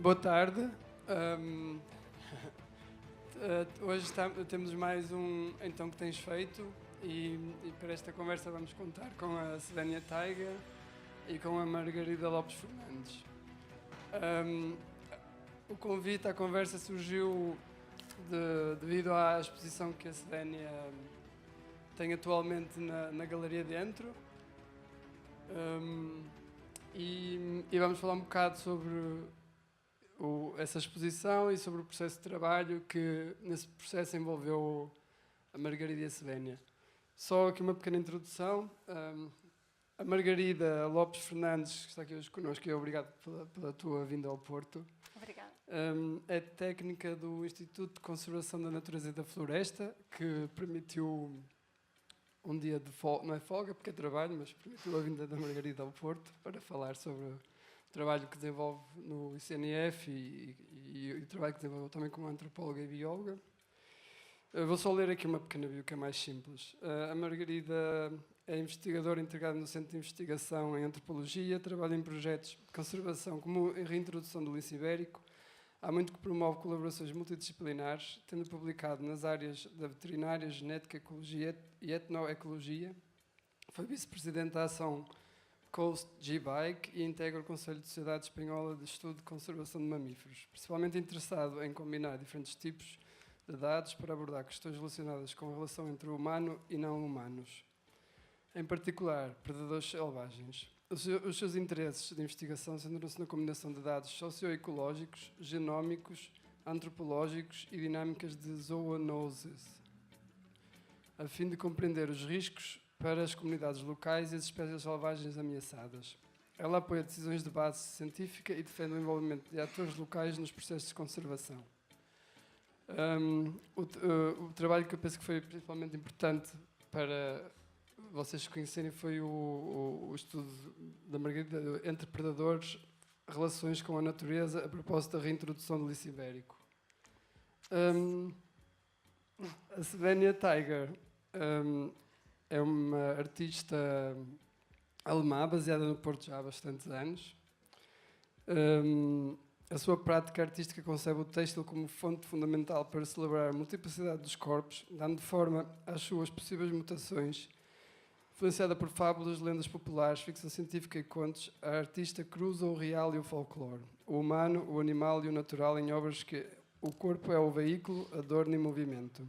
Boa tarde. Ahm, Hoje temos mais um Então que Tens Feito e para esta conversa vamos contar com a Svénia Taiga e com a Margarida Lopes Fernandes. O convite à conversa surgiu devido à exposição que a Svénia tem atualmente na Galeria Dentro. E vamos falar um bocado sobre essa exposição e sobre o processo de trabalho que nesse processo envolveu a Margarida e a Svénia. Só aqui uma pequena introdução. A Margarida Lopes Fernandes, que está aqui hoje connosco, e obrigado pela tua vinda ao Porto. Obrigada. É técnica do Instituto de Conservação da Natureza e da Floresta, que permitiu um dia de folga, não é folga porque é trabalho, mas permitiu a vinda da Margarida ao Porto para falar sobre o trabalho que desenvolve no ICNF e o trabalho que desenvolve também como antropóloga e bióloga. Vou só ler aqui uma pequena bio que é mais simples. A Margarida é investigadora integrada no Centro de Investigação em Antropologia, trabalha em projetos de conservação como a reintrodução do lince ibérico. Há muito que promove colaborações multidisciplinares, tendo publicado nas áreas da veterinária, genética, ecologia e etnoecologia. Foi vice-presidente da ação Coast G-Bike e integra o Conselho de Sociedade Espanhola de Estudo de Conservação de Mamíferos, principalmente interessado em combinar diferentes tipos de dados para abordar questões relacionadas com a relação entre o humano e não humanos, em particular predadores selvagens. Os seus interesses de investigação centram-se na combinação de dados socioecológicos, genómicos, antropológicos e dinâmicas de zoonoses, a fim de compreender os riscos para as comunidades locais e as espécies selvagens ameaçadas. Ela apoia decisões de base científica e defende o envolvimento de atores locais nos processos de conservação. O trabalho que eu penso que foi principalmente importante para vocês conhecerem foi o estudo da Margarida entre predadores, relações com a natureza, a propósito da reintrodução do lince ibérico. A Svénia Taiga é uma artista alemã baseada no Porto já há bastantes anos. A sua prática artística concebe o têxtil como fonte fundamental para celebrar a multiplicidade dos corpos, dando forma às suas possíveis mutações. Influenciada por fábulas, lendas populares, ficção científica e contos, a artista cruza o real e o folclore, o humano, o animal e o natural em obras que o corpo é o veículo, adorno e movimento.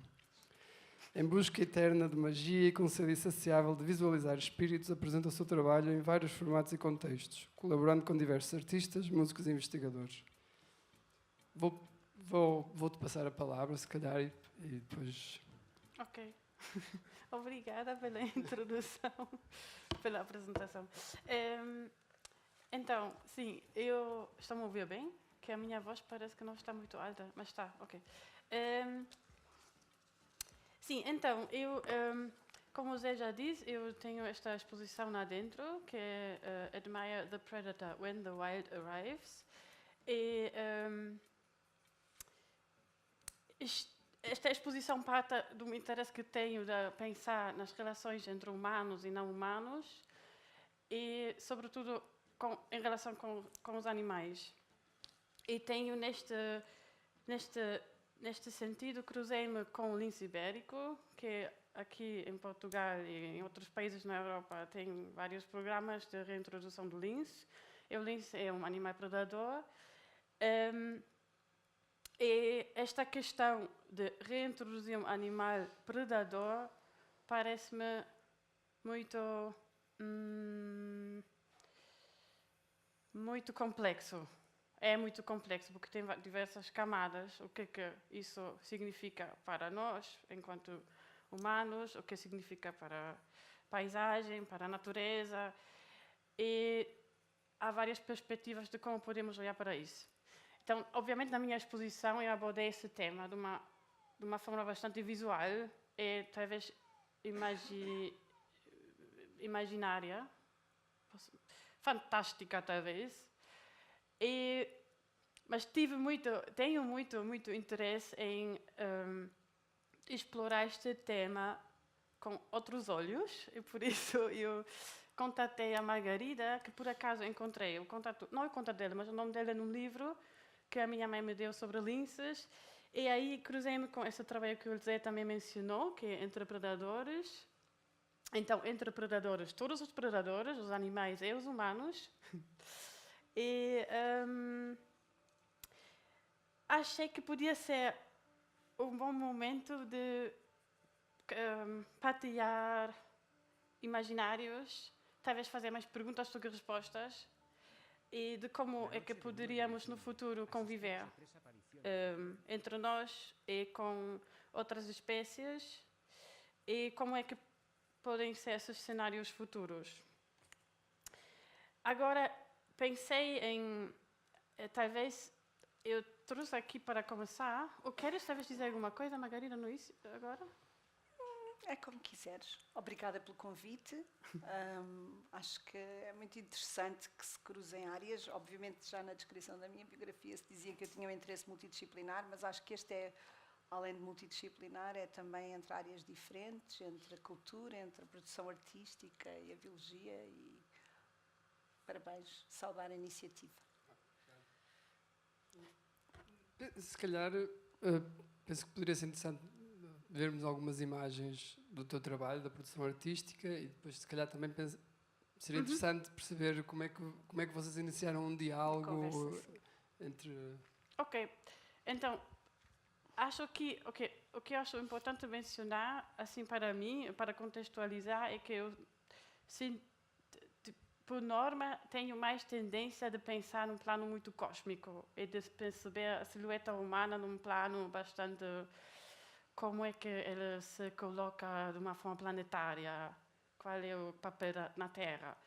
Em busca eterna de magia e com sede insaciável de visualizar espíritos, apresenta o seu trabalho em vários formatos e contextos, colaborando com diversos artistas, músicos e investigadores. Vou-te passar a palavra, se calhar, e depois... Ok. Obrigada pela introdução, pela apresentação. Então, sim, estou a me ouvir bem? Que a minha voz parece que não está muito alta, mas está, ok. Sim, então, como o Zé já disse, eu tenho esta exposição lá dentro, que é Admire the Predator When the Wild Arrives. E esta exposição parte do interesse que tenho de pensar nas relações entre humanos e não humanos e, sobretudo, em relação com os animais. E tenho, neste sentido, cruzei-me com o lince ibérico, que aqui em Portugal e em outros países na Europa tem vários programas de reintrodução do lince. E o lince é um animal predador. E esta questão de reintroduzir um animal predador parece-me muito complexo. É muito complexo porque tem diversas camadas. O que isso significa para nós, enquanto humanos, o que significa para a paisagem, para a natureza. E há várias perspectivas de como podemos olhar para isso. Então, obviamente, na minha exposição eu abordei esse tema de uma forma bastante visual e talvez imaginária, fantástica talvez. Mas tenho muito interesse em explorar este tema com outros olhos e por isso eu contatei a Margarida, que por acaso encontrei não o contato dela, mas o nome dela num livro que a minha mãe me deu sobre linces. E aí cruzei-me com esse trabalho que o Zé também mencionou, que é Entre Predadores. Então, entre predadores, todos os predadores, os animais e os humanos. E achei que podia ser um bom momento de partilhar imaginários, talvez fazer mais perguntas do que respostas, e de como é que poderíamos no futuro conviver entre nós e com outras espécies, e como é que podem ser esses cenários futuros. Agora, pensei em, talvez, eu trouxe aqui para começar. Ou queres talvez dizer alguma coisa, Margarida, no início, agora? É como quiseres. Obrigada pelo convite. Acho que é muito interessante que se cruzem áreas. Obviamente, já na descrição da minha biografia se dizia que eu tinha um interesse multidisciplinar, mas acho que este é, além de multidisciplinar, é também entre áreas diferentes, entre a cultura, entre a produção artística e a biologia. E parabéns, saudar a iniciativa. Se calhar, penso que poderia ser interessante vermos algumas imagens do teu trabalho, da produção artística, e depois, se calhar, também seria interessante perceber como é que vocês iniciaram um diálogo entre... Ok, então, acho que o que eu acho importante mencionar, assim, para mim, para contextualizar, é que eu, sim, por norma, tenho mais tendência de pensar num plano muito cósmico e de perceber a silhueta humana num plano bastante... como é que ele se coloca de uma forma planetária, qual é o papel na Terra.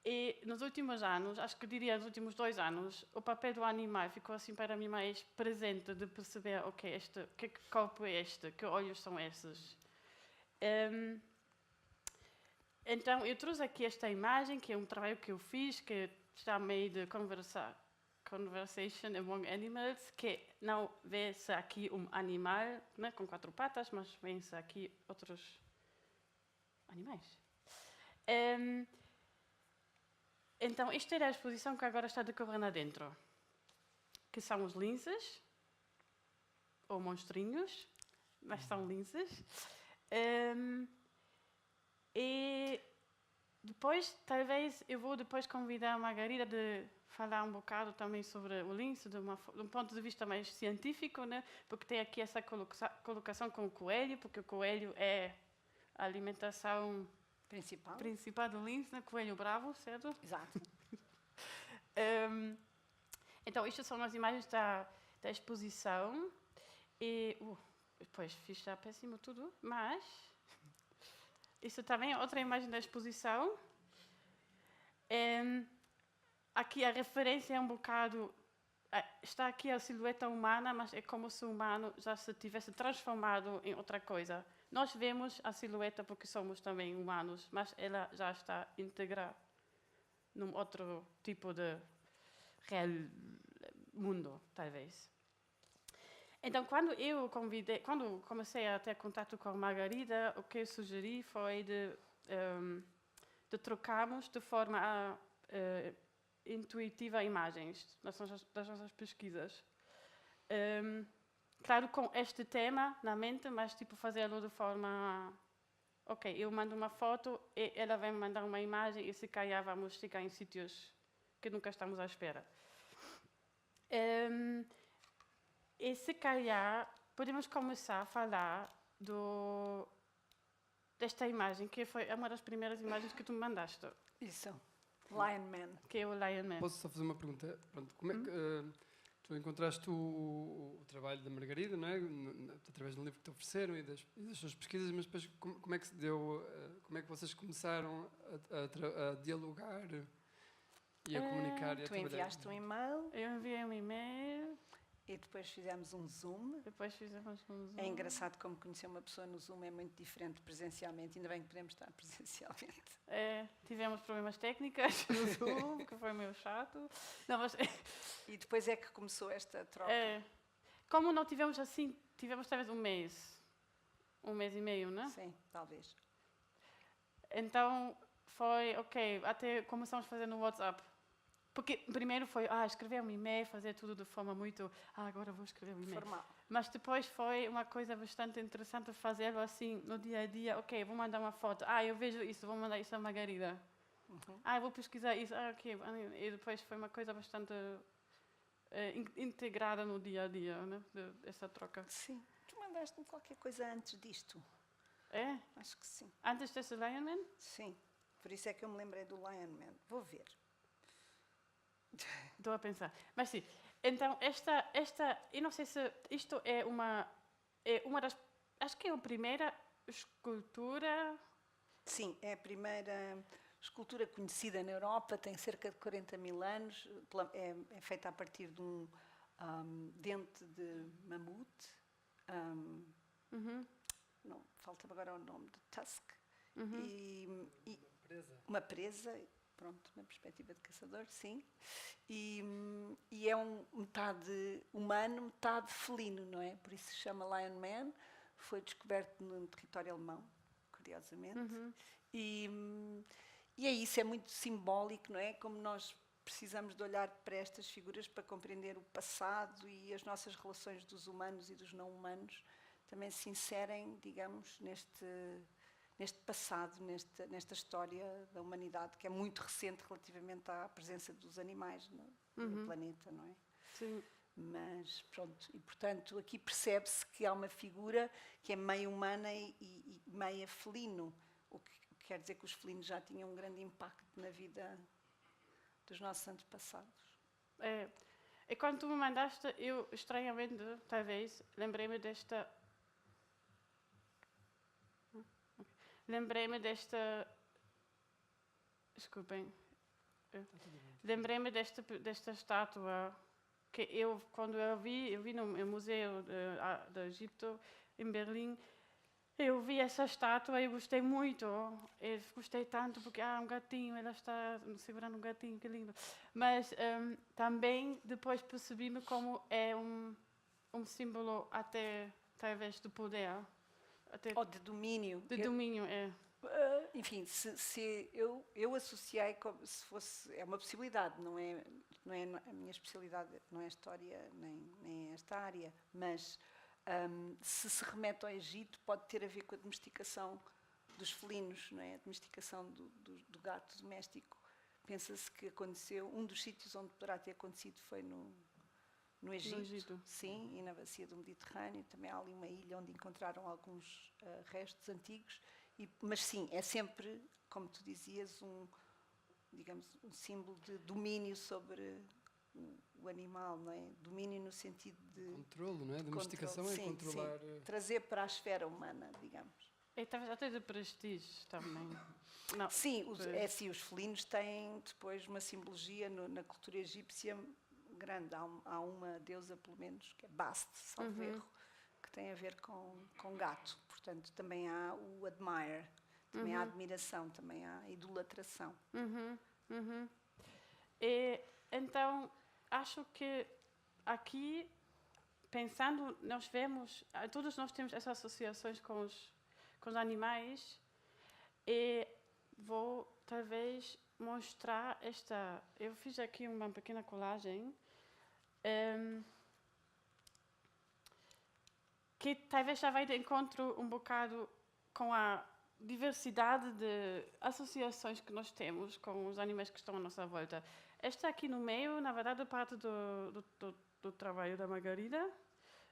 E nos últimos anos, acho que diria nos últimos 2 anos, o papel do animal ficou assim para mim mais presente, de perceber, ok, que corpo é este, que olhos são esses. Então, eu trouxe aqui esta imagem, que é um trabalho que eu fiz, que chamei de Conversation Among Animals, que não vê-se aqui um animal, né, com 4 patas, mas vê-se aqui outros animais. Então, esta é a exposição que agora está decorrendo adentro, que são os linces, ou monstrinhos, mas são linces. E depois, talvez, eu vou depois convidar a Margarida de falar um bocado também sobre o lince, de um ponto de vista mais científico, né? Porque tem aqui essa colocação com o coelho, porque o coelho é a alimentação principal do lince, né? Coelho bravo, certo? Exato. Então, estas são as imagens da exposição. E, depois fiz já péssimo tudo, mas... Isso também é outra imagem da exposição. Aqui a referência é um bocado... Está aqui a silhueta humana, mas é como se o humano já se tivesse transformado em outra coisa. Nós vemos a silhueta porque somos também humanos, mas ela já está integrada num outro tipo de real mundo, talvez. Então, quando comecei a ter contato com a Margarida, o que eu sugeri foi de trocarmos de forma intuitiva imagens das nossas pesquisas. Claro, com este tema na mente, mas tipo fazê-lo de forma... Ok, eu mando uma foto e ela vai me mandar uma imagem e se calhar vamos chegar em sítios que nunca estamos à espera. E se calhar podemos começar a falar desta imagem, que foi uma das primeiras imagens que tu me mandaste. Isso, Lion Man. Que é o Lion Man. Posso só fazer uma pergunta? Pronto, como é que tu encontraste o trabalho da Margarida, não é? Através do livro que te ofereceram e das suas pesquisas, mas depois como é que se deu, como é que vocês começaram a dialogar e a comunicar e a Tu trabalhar? enviaste um e-mail Eu enviei um e-mail. e depois fizemos um Zoom. É engraçado como conhecer uma pessoa no Zoom é muito diferente presencialmente. Ainda bem que podemos estar presencialmente. Tivemos problemas técnicos no Zoom, que foi meio chato. Não, mas... E depois é que começou esta troca. Como não tivemos assim, tivemos talvez um mês e meio, não é? Sim, talvez. Então foi, ok, até começamos a fazer no WhatsApp. Porque primeiro foi escrever um e-mail, fazer tudo de forma muito. Agora vou escrever um e-mail. Formal. Mas depois foi uma coisa bastante interessante fazê-lo assim no dia a dia. Ok, vou mandar uma foto. Eu vejo isso, vou mandar isso a Margarida. Eu vou pesquisar isso. Ok. E depois foi uma coisa bastante integrada no dia a dia, né? Essa troca. Sim. Tu mandaste-me qualquer coisa antes disto. É? Acho que sim. Antes desse Lion Man? Sim. Por isso é que eu me lembrei do Lion Man. Vou ver. Estou a pensar. Mas sim, então eu não sei se isto é uma das, acho que é a primeira escultura. Sim, é a primeira escultura conhecida na Europa, tem cerca de 40 mil anos, é feita a partir de um dente de mamute. Não, falta-me agora o nome de tusk. E uma presa, pronto, na perspectiva de caçador, sim. E é metade humano, metade felino, não é? Por isso se chama Lion Man. Foi descoberto no território alemão, curiosamente. E é isso, é muito simbólico, não é? Como nós precisamos de olhar para estas figuras para compreender o passado e as nossas relações dos humanos e dos não humanos também se inserem, digamos, neste passado, nesta história da humanidade, que é muito recente relativamente à presença dos animais no planeta, não é? Sim. Mas, pronto, e portanto aqui percebe-se que há uma figura que é meio humana e meia felino, o que quer dizer que os felinos já tinham um grande impacto na vida dos nossos antepassados. E quando tu me mandaste, eu estranhamente, talvez, lembrei-me desta. Desculpem. Lembrei-me desta estátua que quando eu vi no Museu do Egito, em Berlim, eu vi essa estátua e gostei muito. Eu gostei tanto porque um gatinho, ela está segurando um gatinho, que lindo. Mas também depois percebi-me como é um símbolo até, talvez, de poder. Ou de domínio. De domínio, é. Enfim, eu associei como se fosse. É uma possibilidade, não é a minha especialidade, não é a história nem esta área, mas se remete ao Egito, pode ter a ver com a domesticação dos felinos, não é? A domesticação do gato doméstico. Pensa-se que aconteceu, um dos sítios onde poderá ter acontecido foi no Egito, sim, e na bacia do Mediterrâneo. Também há ali uma ilha onde encontraram alguns restos antigos. Mas sim, é sempre, como tu dizias, digamos, um símbolo de domínio sobre o animal, não é? Domínio no sentido de controlo, não é? Domesticação é controlar. Sim. Trazer para a esfera humana, digamos. E talvez até de prestígio também. Não. Sim, os felinos têm depois uma simbologia na cultura egípcia grande. Há uma deusa, pelo menos, que é Bast, salvo erro, que tem a ver com gato. Portanto, também há o admire, também há admiração, também há idolatração. E, então, acho que aqui, pensando, nós vemos, todos nós temos essas associações com os animais, e vou talvez mostrar esta. Eu fiz aqui uma pequena colagem. Que talvez já vai de encontro um bocado com a diversidade de associações que nós temos com os animais que estão à nossa volta. Esta aqui no meio, na verdade, parte do trabalho da Margarida.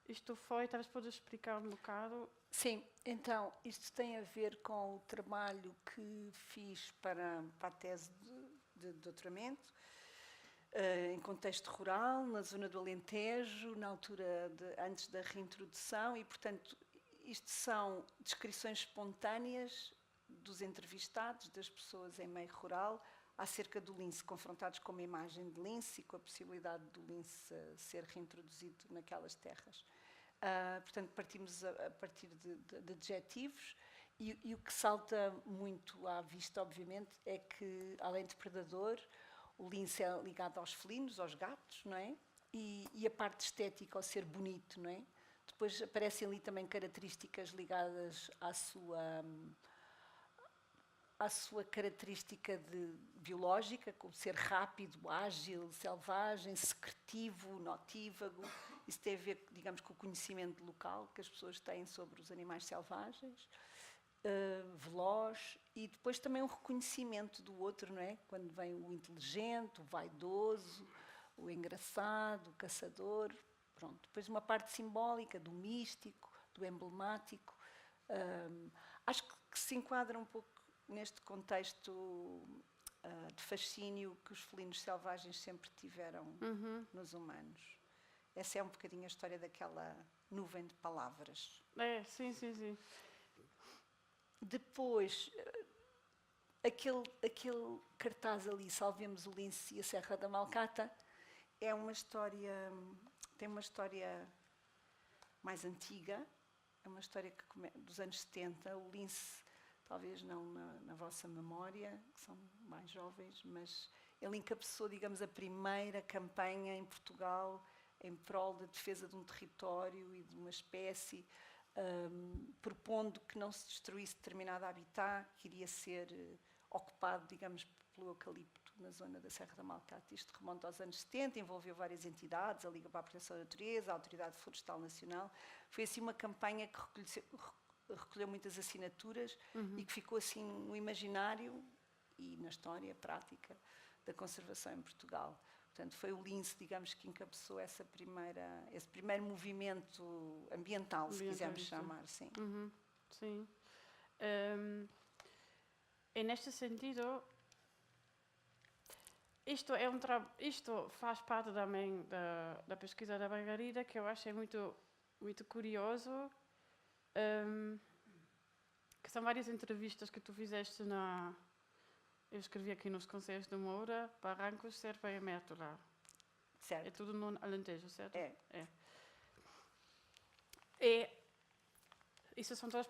Isto foi, talvez podes explicar um bocado? Sim, então, isto tem a ver com o trabalho que fiz para a tese de doutoramento, em contexto rural, na zona do Alentejo, na altura antes da reintrodução, e, portanto, isto são descrições espontâneas dos entrevistados, das pessoas em meio rural, acerca do lince, confrontados com uma imagem de lince e com a possibilidade do lince ser reintroduzido naquelas terras. Portanto, partimos a partir de adjetivos, e o que salta muito à vista, obviamente, é que, além de predador, o lince é ligado aos felinos, aos gatos, não é? E a parte estética, ao ser bonito, não é? Depois aparecem ali também características ligadas à sua característica biológica, como ser rápido, ágil, selvagem, secretivo, notívago. Isso tem a ver, digamos, com o conhecimento local que as pessoas têm sobre os animais selvagens, veloz, e depois também o reconhecimento do outro, não é? Quando vem o inteligente, o vaidoso, o engraçado, o caçador. Pronto. Depois uma parte simbólica, do místico, do emblemático. Acho que se enquadra um pouco neste contexto de fascínio que os felinos selvagens sempre tiveram nos humanos. Essa é um bocadinho a história daquela nuvem de palavras. Sim. Depois, aquele cartaz ali, Salvemos o Lince e a Serra da Malcata, é uma história, tem uma história mais antiga, é uma história dos anos 70. O lince, talvez não na vossa memória, que são mais jovens, mas ele encabeçou, digamos, a primeira campanha em Portugal em prol da defesa de um território e de uma espécie, propondo que não se destruísse determinado habitat que iria ser ocupado, digamos, pelo eucalipto na zona da Serra da Malcata. Isto remonta aos anos 70, envolveu várias entidades, a Liga para a Proteção da Natureza, a Autoridade Florestal Nacional. Foi assim uma campanha que recolheu muitas assinaturas e que ficou assim no imaginário e na história prática da conservação em Portugal. Portanto, foi o lince, digamos, que encabeçou esse primeiro movimento ambiental, se quisermos chamar, sim. Sim. E neste sentido, isto faz parte também da pesquisa da Margarida, que eu achei muito, muito curioso, que são várias entrevistas que tu fizeste eu escrevi aqui nos Conselhos de Moura, Barrancos, Serpa e Mértola. Certo. É tudo no Alentejo, certo? É. E isso são todas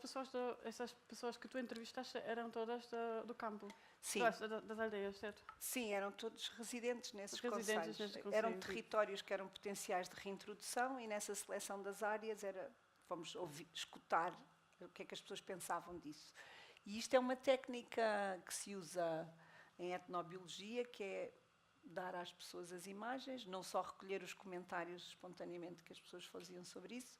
essas pessoas que tu entrevistaste eram todas do campo? Sim. Das aldeias, certo? Sim, eram todos residentes nesses Residentes concelhos. nesses Eram concelhos, territórios que eram potenciais de reintrodução e nessa seleção das áreas fomos escutar o que é que as pessoas pensavam disso. E isto é uma técnica que se usa em etnobiologia, que é dar às pessoas as imagens, não só recolher os comentários espontaneamente que as pessoas faziam sobre isso.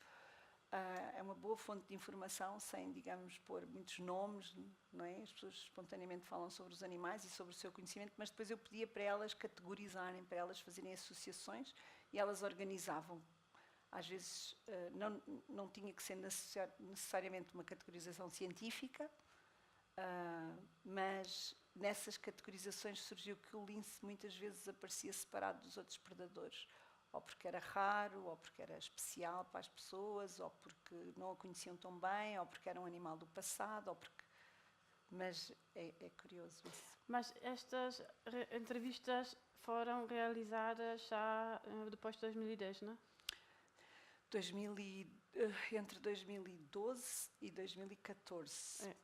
É uma boa fonte de informação, sem, digamos, pôr muitos nomes, não é? As pessoas espontaneamente falam sobre os animais e sobre o seu conhecimento, mas depois eu pedia para elas categorizarem, para elas fazerem associações e elas organizavam. Às vezes não tinha que ser necessariamente uma categorização científica, mas nessas categorizações surgiu que o lince muitas vezes aparecia separado dos outros predadores, ou porque era raro, ou porque era especial para as pessoas, ou porque não a conheciam tão bem, ou porque era um animal do passado, mas é curioso isso. Mas estas entrevistas foram realizadas já depois de 2010, não é? Entre 2012 e 2014.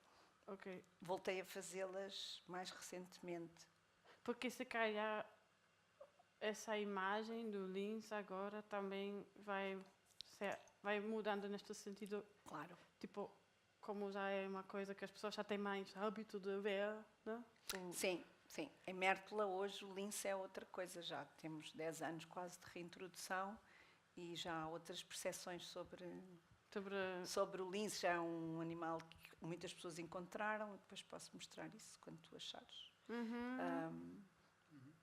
Ok. Voltei a fazê-las mais recentemente. Porque se calhar essa imagem do lince agora também vai mudando neste sentido. Claro. Tipo, como já é uma coisa que as pessoas já têm mais hábito de ver, não? Sim. Em Mértola hoje o lince é outra coisa. Já temos 10 anos quase de reintrodução e já há outras percepções sobre o lince. Já é um animal que muitas pessoas encontraram. Depois posso mostrar isso quando tu achares.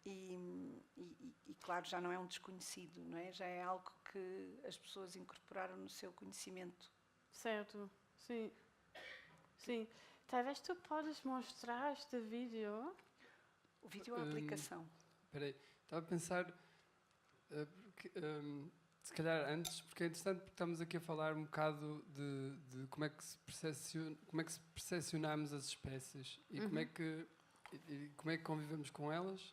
E claro, já não é um desconhecido, não é? Já é algo que as pessoas incorporaram no seu conhecimento. Certo, sim. Talvez tu podes mostrar este vídeo. O vídeo é a aplicação. Espera aí, estava a pensar, se calhar antes, porque é interessante porque estamos aqui a falar um bocado de como é que percepcionamos as espécies e como é que convivemos com elas.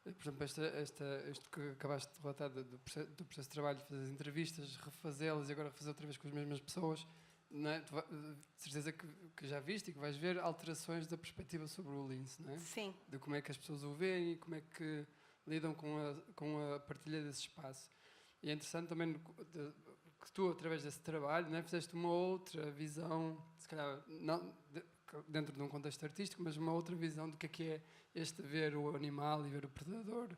Por exemplo, isto que acabaste de relatar do processo de trabalho, de fazer as entrevistas, refazê-las e agora refazer outra vez com as mesmas pessoas, não é? De certeza que já viste e que vais ver alterações da perspectiva sobre o lince, não é? Sim. De como é que as pessoas o veem e como é que lidam com a partilha desse espaço. E é interessante também que tu, através desse trabalho, não é? Fizeste uma outra visão, se calhar, não, dentro de um contexto artístico, mas uma outra visão do que é este ver o animal e ver o predador.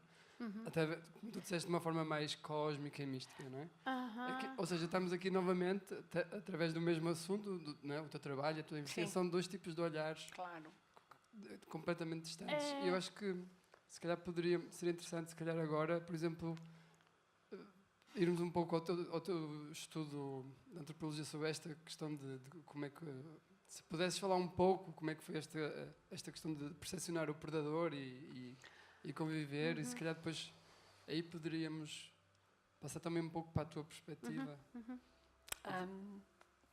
Até, como tu disseste, de uma forma mais cósmica e mística, não é? Ou seja, estamos aqui novamente, através do mesmo assunto, não é? O teu trabalho, a tua investigação, dois tipos de olhares Claro. completamente distantes. E eu acho que, se calhar, seria interessante, se calhar agora, por exemplo, irmos um pouco ao teu estudo de antropologia sobre esta questão de como é que... Se pudesses falar um pouco como é que foi esta questão de percepcionar o predador e conviver, e se calhar depois aí poderíamos passar também um pouco para a tua perspectiva.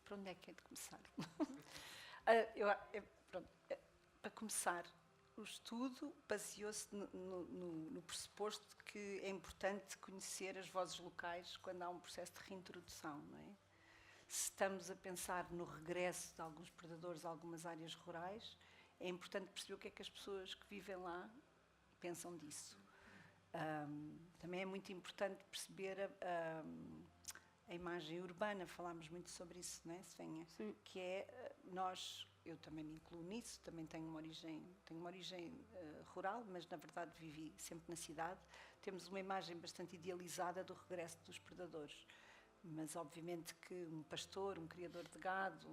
Por onde é que é de começar? Para começar, o estudo baseou-se no pressuposto de que é importante conhecer as vozes locais quando há um processo de reintrodução, não é? Se estamos a pensar no regresso de alguns predadores a algumas áreas rurais, é importante perceber o que é que as pessoas que vivem lá pensam disso. Também é muito importante perceber a imagem urbana, falámos muito sobre isso, não é, Svenha? Sim. Que é, eu também me incluo nisso, também tenho uma origem rural, mas na verdade vivi sempre na cidade. Temos uma imagem bastante idealizada do regresso dos predadores, mas obviamente que um pastor, um criador de gado,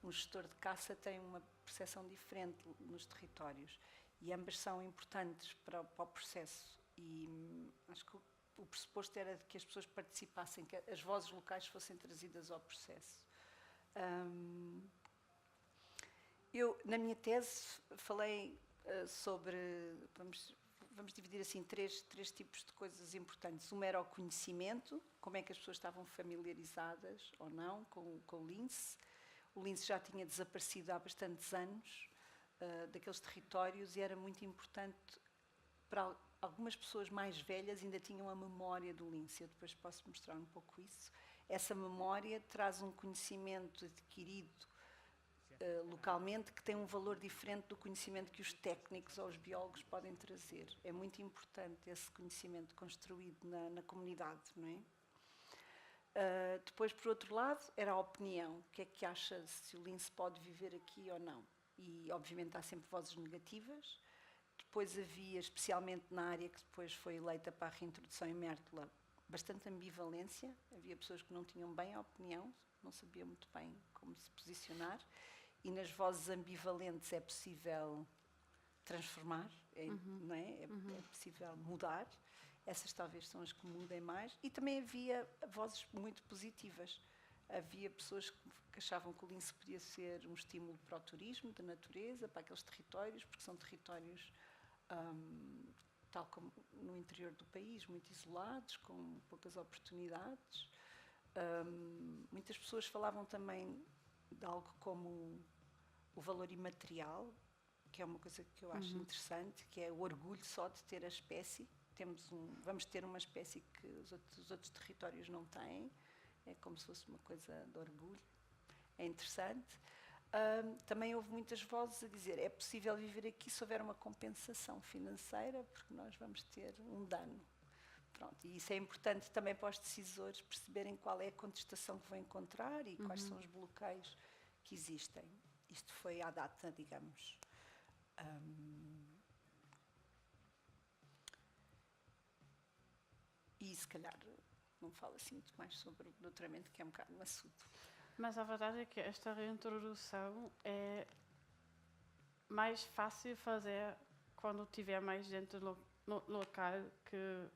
um gestor de caça tem uma percepção diferente nos territórios. E ambas são importantes para o processo. E acho que o pressuposto era de que as pessoas participassem, que as vozes locais fossem trazidas ao processo. Eu, na minha tese, falei sobre... Vamos dividir assim três tipos de coisas importantes. Uma era o conhecimento, como é que as pessoas estavam familiarizadas ou não com o lince. O lince já tinha desaparecido há bastantes anos daqueles territórios e era muito importante para algumas pessoas mais velhas, ainda tinham a memória do lince. Eu depois posso mostrar um pouco isso. Essa memória traz um conhecimento adquirido localmente que tem um valor diferente do conhecimento que os técnicos ou os biólogos podem trazer. É muito importante esse conhecimento construído na comunidade, não é? Depois, por outro lado, era a opinião. O que é que acha se o lince pode viver aqui ou não? E, obviamente, há sempre vozes negativas. Depois havia, especialmente na área que depois foi eleita para a reintrodução em Mértola, bastante ambivalência. Havia pessoas que não tinham bem a opinião, não sabiam muito bem como se posicionar. E nas vozes ambivalentes é possível transformar, não é? É possível mudar. Essas talvez são as que mudem mais. E também havia vozes muito positivas. Havia pessoas que achavam que o lince podia ser um estímulo para o turismo da natureza, para aqueles territórios, porque são territórios, tal como no interior do país, muito isolados, com poucas oportunidades. Muitas pessoas falavam também de algo como o valor imaterial, que é uma coisa que eu acho interessante, que é o orgulho só de ter a espécie. Vamos ter uma espécie que os outros territórios não têm. É como se fosse uma coisa de orgulho. É interessante. Também houve muitas vozes a dizer é possível viver aqui se houver uma compensação financeira, porque nós vamos ter um dano. Pronto, e isso é importante também para os decisores perceberem qual é a contestação que vão encontrar e quais são os bloqueios que existem. Isto foi à data, digamos. E se calhar não falo assim muito mais sobre o doutoramento, que é um bocado maçudo. Mas a verdade é que esta reintrodução é mais fácil fazer quando tiver mais gente local que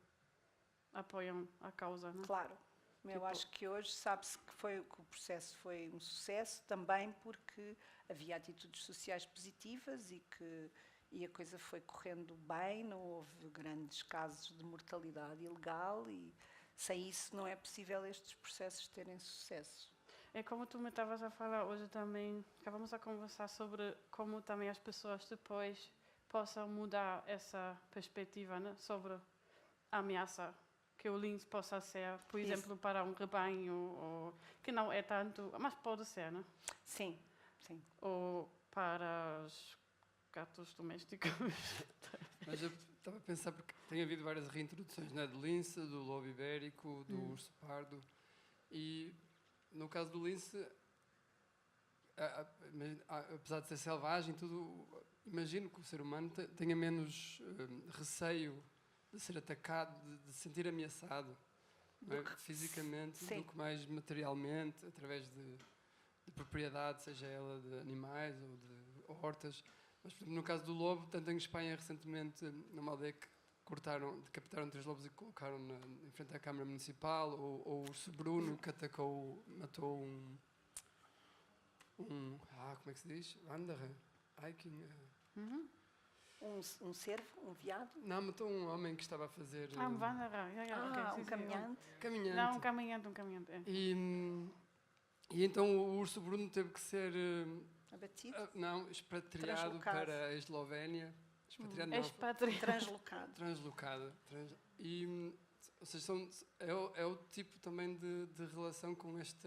apoiam a causa, não é? Claro. Eu acho que hoje sabe-se que o processo foi um sucesso também porque havia atitudes sociais positivas e a coisa foi correndo bem, não houve grandes casos de mortalidade ilegal e sem isso não é possível estes processos terem sucesso. É como tu me estavas a falar hoje também, acabamos a conversar sobre como também as pessoas depois possam mudar essa perspectiva, né, sobre a ameaça que o lince possa ser, por exemplo, para um rebanho, ou, que não é tanto, mas pode ser, né? Sim, sim. Ou para os gatos domésticos. Mas eu estava a pensar, porque tem havido várias reintroduções, né, do lince, do lobo ibérico, do urso pardo, e no caso do lince, apesar de ser selvagem, tudo, imagino que o ser humano tenha menos receio de ser atacado, de se sentir ameaçado, não é? Fisicamente, Sim. do que mais materialmente, através de propriedade, seja ela de animais ou de hortas. Mas, por exemplo, no caso do lobo, tanto em Espanha recentemente, numa aldeia que decapitaram 3 lobos e colocaram em frente à Câmara Municipal, ou o urso Bruno que matou como é que se diz? Wanderer? Hiking? Uhum. Um cervo, um veado. Não, matou um homem que estava a fazer Um wanderer. Um caminhante. caminhante. Não, um caminhante. É. E então o urso Bruno teve que ser Abatido. expatriado Translocado. para a Eslovénia. Expatriado Translocado. Ou seja, é o tipo também de relação com estes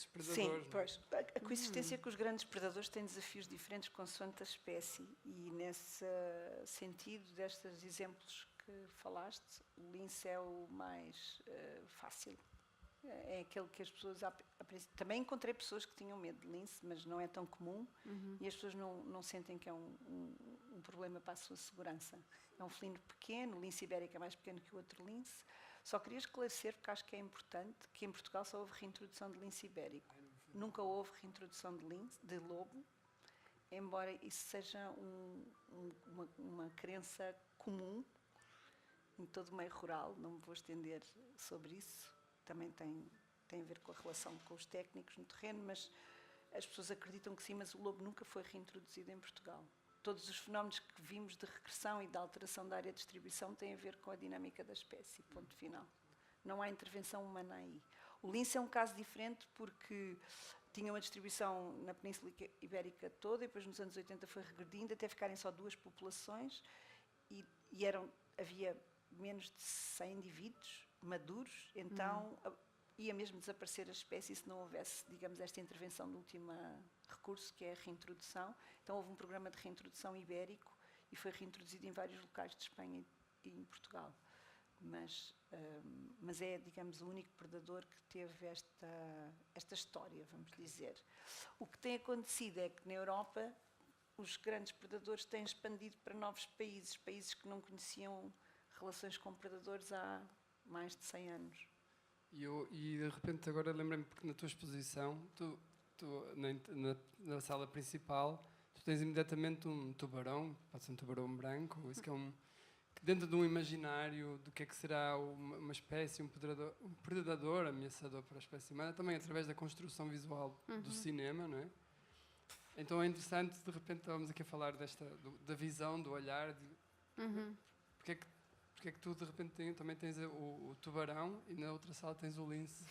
predadores. Sim, não é? pois. A coexistência com os grandes predadores tem desafios diferentes consoante a espécie e nesse sentido, destes exemplos que falaste, o lince é o mais fácil. É aquele que as pessoas... Também encontrei pessoas que tinham medo de lince, mas não é tão comum e as pessoas não sentem que é um problema para a sua segurança. É um felino pequeno, o lince ibérico é mais pequeno que o outro lince. Só queria esclarecer, porque acho que é importante, que em Portugal só houve reintrodução de lince ibérico. Nunca houve reintrodução de lobo, embora isso seja uma crença comum em todo o meio rural. Não me vou estender sobre isso. Também tem a ver com a relação com os técnicos no terreno, mas as pessoas acreditam que sim, mas o lobo nunca foi reintroduzido em Portugal. Todos os fenómenos que vimos de regressão e de alteração da área de distribuição têm a ver com a dinâmica da espécie, ponto final. Não há intervenção humana aí. O lince é um caso diferente porque tinha uma distribuição na Península Ibérica toda e depois nos anos 80 foi regredindo até ficarem só 2 populações e havia menos de 100 indivíduos maduros, então ia mesmo desaparecer a espécie se não houvesse, digamos, esta intervenção de último recurso, que é a reintrodução. Então houve um programa de reintrodução ibérico e foi reintroduzido em vários locais de Espanha e em Portugal. Mas é, digamos, o único predador que teve esta história, vamos dizer. O que tem acontecido é que na Europa os grandes predadores têm expandido para novos países que não conheciam relações com predadores há mais de 100 anos. E de repente agora lembrei-me, porque na tua exposição, na sala principal, tu tens imediatamente um tubarão, pode ser um tubarão branco, isso que é que dentro de um imaginário do que é que será uma espécie, um predador ameaçador para a espécie humana, também através da construção visual do cinema, não é? Então é interessante, de repente estávamos aqui a falar da visão, do olhar, porque é que tu de repente também tens o tubarão e na outra sala tens o lince?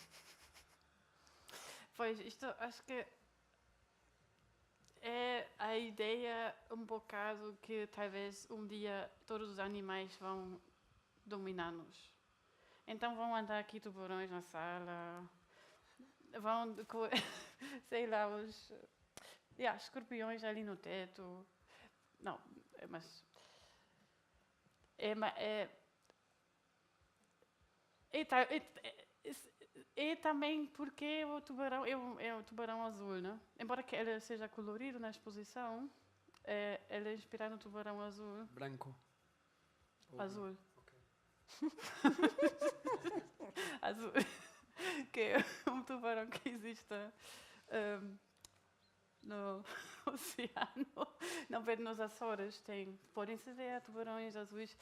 Pois, isto acho que é a ideia um bocado que talvez um dia todos os animais vão dominar-nos. Então vão andar aqui tubarões na sala, vão, sei lá, os escorpiões ali no teto. Não, mas... E também porque o tubarão é o tubarão azul, né? Embora que ele seja colorido na exposição, ele é inspirado no tubarão azul. Branco. Azul. Okay. Azul. Que é um tubarão que existe no oceano. Não, nos Açores podem-se ver tubarões azuis.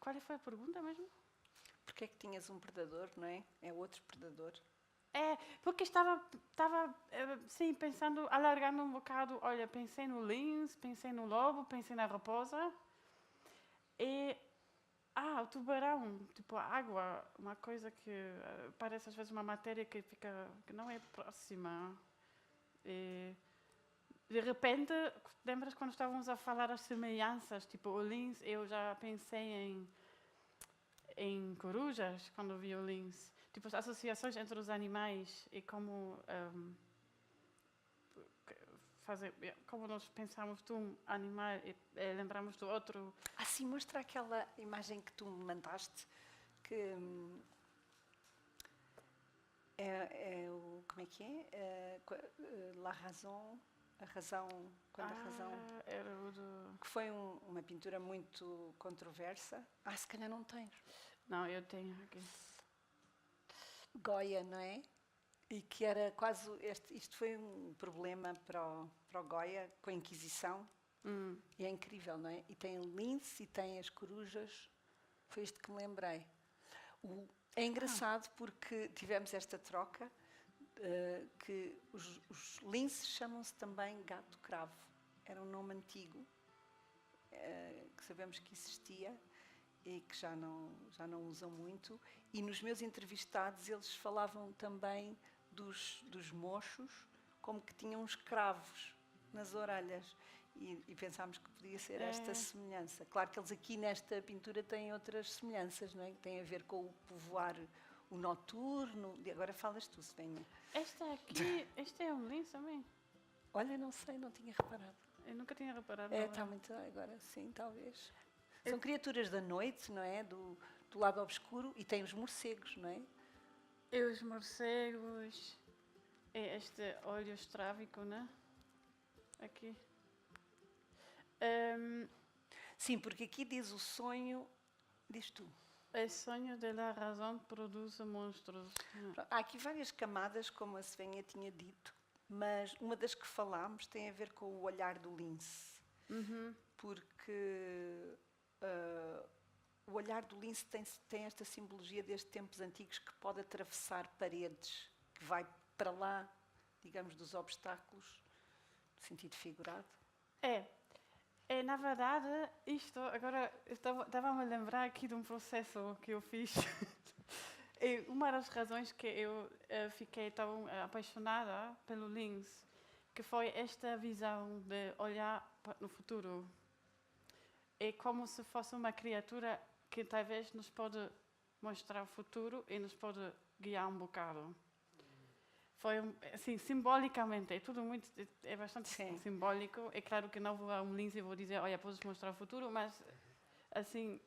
Qual foi a pergunta mesmo? Porque é que tinhas um predador, não é? É outro predador. Porque estava sim, pensando, alargando um bocado. Olha, pensei no lince, pensei no lobo, pensei na raposa. O tubarão, tipo a água, uma coisa que parece às vezes uma matéria que não é próxima. De repente, lembras quando estávamos a falar as semelhanças? Tipo, o lince, eu já pensei em corujas quando vi o lince. Tipo, as associações entre os animais e como como nós pensamos de um animal e lembramos do outro. Sim, mostra aquela imagem que tu me mandaste, que como é que é? La Raison, a razão, quando a razão... Era o do... Que foi uma pintura muito controversa. Se calhar não tens. Não, eu tenho aqui. Goya, não é? E que era quase... Isto foi um problema para o Goya com a Inquisição. E é incrível, não é? E tem o lince e tem as corujas. Foi isto que me lembrei. É engraçado porque tivemos esta troca, que os linces chamam-se também gato-cravo. Era um nome antigo, que sabemos que existia e que já não usam muito. E nos meus entrevistados eles falavam também dos mochos como que tinham uns cravos nas orelhas. E pensámos que podia ser esta semelhança. Claro que eles aqui nesta pintura têm outras semelhanças, não é? Que têm a ver com o povoar o noturno. E agora falas tu, Svenha. Esta aqui, este é um lince também. Olha, não sei, não tinha reparado. Eu nunca tinha reparado. Está muito, agora sim, talvez. São criaturas da noite, não é? Do lado obscuro, e tem os morcegos, não é? E os morcegos. É este olho estrábico, não é? Aqui. Sim, porque aqui diz o sonho, diz tu. O sonho de la razão produz monstros. Há aqui várias camadas, como a Svenha tinha dito, mas uma das que falámos tem a ver com o olhar do lince. Porque o olhar do lince tem esta simbologia desde tempos antigos que pode atravessar paredes, que vai para lá, digamos, dos obstáculos, no sentido figurado. Na verdade, isto, agora estava-me a lembrar aqui de um processo que eu fiz. E uma das razões que eu fiquei tão apaixonada pelo lince, que foi esta visão de olhar no futuro. É como se fosse uma criatura que talvez nos pode mostrar o futuro e nos pode guiar um bocado. Foi assim, simbolicamente, é bastante simbólico. É claro que não vou a um lince e vou dizer, olha, podes mostrar o futuro, mas assim,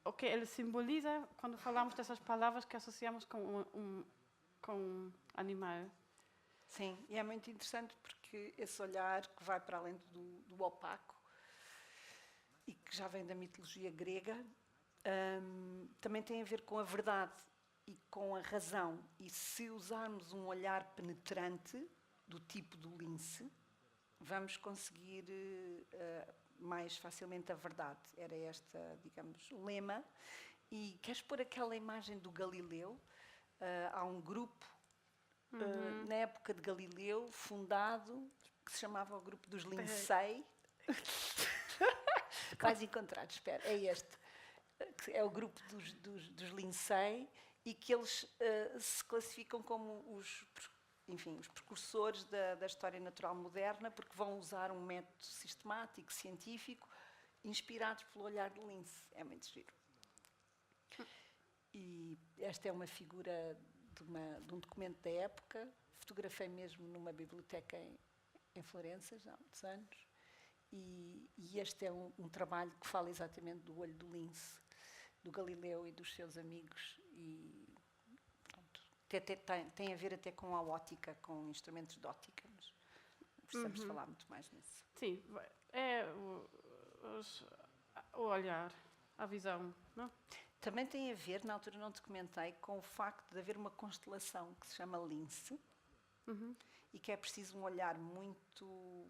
o que ele simboliza quando falamos dessas palavras que associamos com um animal. Sim, e é muito interessante porque esse olhar que vai para além do opaco e que já vem da mitologia grega, também tem a ver com a verdade e com a razão. E se usarmos um olhar penetrante do tipo do lince, vamos conseguir mais facilmente a verdade. Era esta, digamos, o lema. E queres pôr aquela imagem do Galileu? Há um grupo, na época de Galileu, fundado, que se chamava o grupo dos Lincei. Vais encontrar, espera, é este. É o grupo dos Lincei, e que eles se classificam como os precursores da história natural moderna, porque vão usar um método sistemático, científico, inspirados pelo olhar do lince. É muito giro. E esta é uma figura de um documento da época. Fotografei mesmo numa biblioteca em Florença, já há muitos anos. E este é um trabalho que fala exatamente do olho do lince, do Galileu e dos seus amigos. E pronto, tem a ver até com a ótica, com instrumentos de ótica, mas precisamos falar muito mais nisso. Sim, é o olhar, a visão, não? Também tem a ver, na altura não te comentei, com o facto de haver uma constelação que se chama Lince, e que é preciso um olhar muito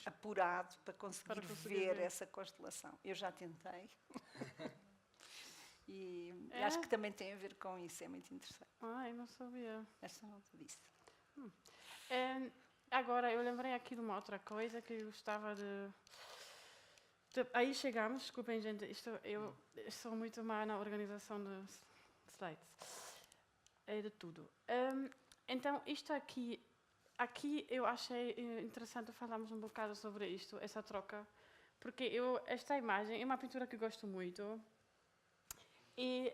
apurado para conseguir ver essa constelação. Eu já tentei. E acho que também tem a ver com isso, é muito interessante. Eu não sabia. Esta não te disse. Agora, eu lembrei aqui de uma outra coisa que eu gostava de... Aí chegamos, desculpem gente, eu sou muito má na organização de slides. É de tudo. Então, isto aqui eu achei interessante falarmos um bocado sobre isto, essa troca, porque esta imagem é uma pintura que gosto muito. E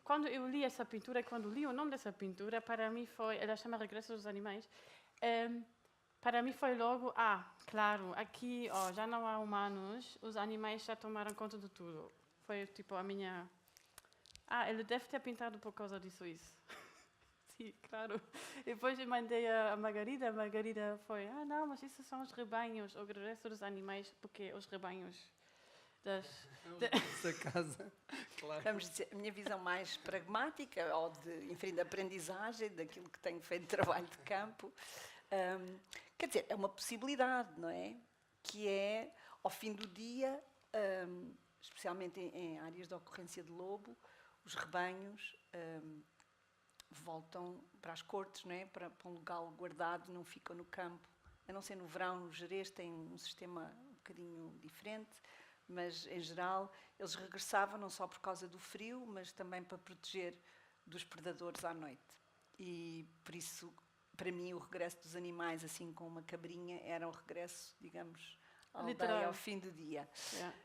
quando eu li essa pintura, quando li o nome dessa pintura, para mim ela chama Regresso dos Animais, para mim foi logo, claro, aqui já não há humanos, os animais já tomaram conta de tudo. Foi tipo a minha ele deve ter pintado por causa disso isso. Sim, claro. E depois eu mandei a Margarida foi, não, mas isso são os rebanhos, o regresso dos animais, porque os rebanhos Essa casa, claro. Vamos dizer, a minha visão mais pragmática, ou de aprendizagem, daquilo que tenho feito de trabalho de campo, quer dizer, é uma possibilidade, não é? Que é, ao fim do dia, especialmente em áreas de ocorrência de lobo, os rebanhos voltam para as cortes, não é? Para um lugar guardado, não ficam no campo. A não ser no verão, no Gerês tem um sistema um bocadinho diferente, mas, em geral, eles regressavam não só por causa do frio, mas também para proteger dos predadores à noite. E, por isso, para mim, o regresso dos animais, assim como uma cabrinha, era um regresso, digamos, à aldeia ao fim do dia. Yeah.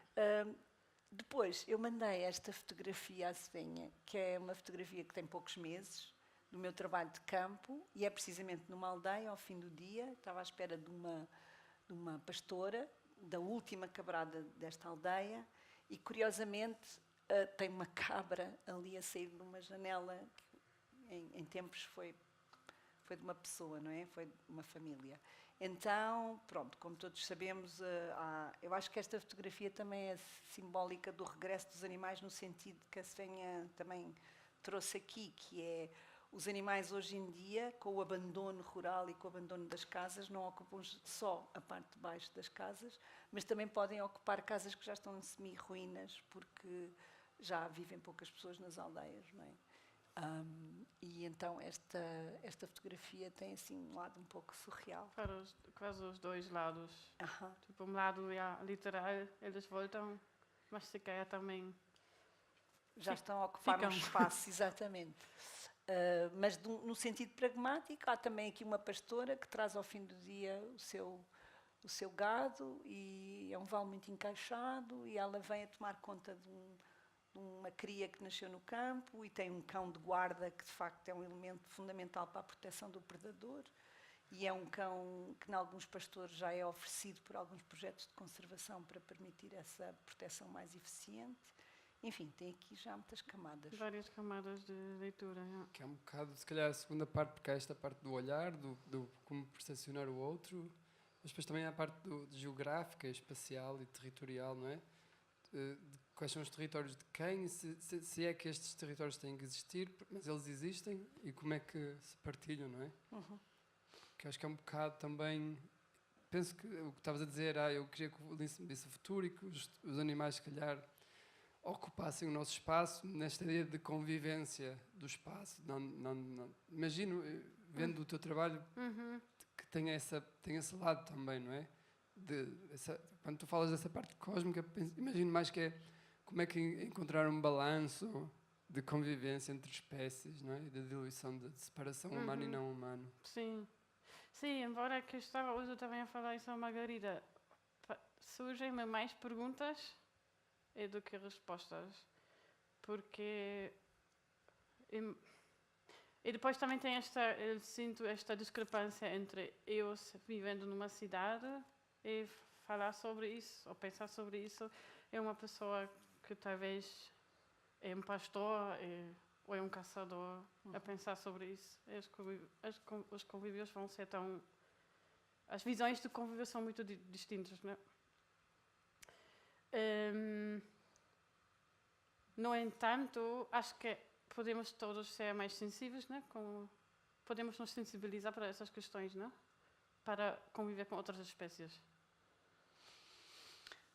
Depois, eu mandei esta fotografia à Svenha, que é uma fotografia que tem poucos meses, do meu trabalho de campo, e é precisamente numa aldeia, ao fim do dia. Estava à espera de uma pastora, da última cabrada desta aldeia, e, curiosamente, tem uma cabra ali a sair de uma janela, que em tempos foi de uma pessoa, não é? Foi de uma família. Então, pronto, como todos sabemos, eu acho que esta fotografia também é simbólica do regresso dos animais, no sentido que a Svenha também trouxe aqui, que é os animais hoje em dia, com o abandono rural e com o abandono das casas, não ocupam só a parte de baixo das casas, mas também podem ocupar casas que já estão em semi-ruínas, porque já vivem poucas pessoas nas aldeias, não é? E então esta fotografia tem assim um lado um pouco surreal. Para quase os dois lados. Aham. Tipo, um lado literal, eles voltam, mas se calhar também Já estão a ocupar um ficam. espaço, exatamente. Mas no sentido pragmático, há também aqui uma pastora que traz ao fim do dia o seu gado, e é um vale muito encaixado, e ela vem a tomar conta de uma cria que nasceu no campo, e tem um cão de guarda que de facto é um elemento fundamental para a proteção do predador, e é um cão que em alguns pastores já é oferecido por alguns projetos de conservação para permitir essa proteção mais eficiente. Enfim, tem aqui já muitas camadas. Várias camadas de leitura. Yeah. Que é um bocado, se calhar, a segunda parte, porque há esta parte do olhar, do como percepcionar o outro, mas depois também há a parte de geográfica, espacial e territorial, não é? De quais são os territórios de quem, se é que estes territórios têm que existir, mas eles existem, e como é que se partilham, não é? Uhum. Que acho que é um bocado também... Penso que o que estavas a dizer, eu queria que o Lince me disse o futuro, e que os animais, se calhar, ocupassem o nosso espaço nesta ideia de convivência do espaço. Não. Imagino, vendo o teu trabalho, que tem esse lado também, não é? Quando tu falas dessa parte cósmica, imagino mais que é como é que encontrar um balanço de convivência entre espécies, não é? E da diluição, de separação humana e não humana. Sim. Sim, embora que eu estava hoje também a falar isso à Margarida, surgem-me mais perguntas do que respostas, porque e depois também tem eu sinto esta discrepância entre eu vivendo numa cidade e falar sobre isso, ou pensar sobre isso, é uma pessoa que talvez é um pastor ou é um caçador a pensar sobre isso. Os convívios vão ser tão... As visões de convívio são muito distintas, não é? No entanto, acho que podemos todos ser mais sensíveis, né? Podemos nos sensibilizar para essas questões, não? Para conviver com outras espécies.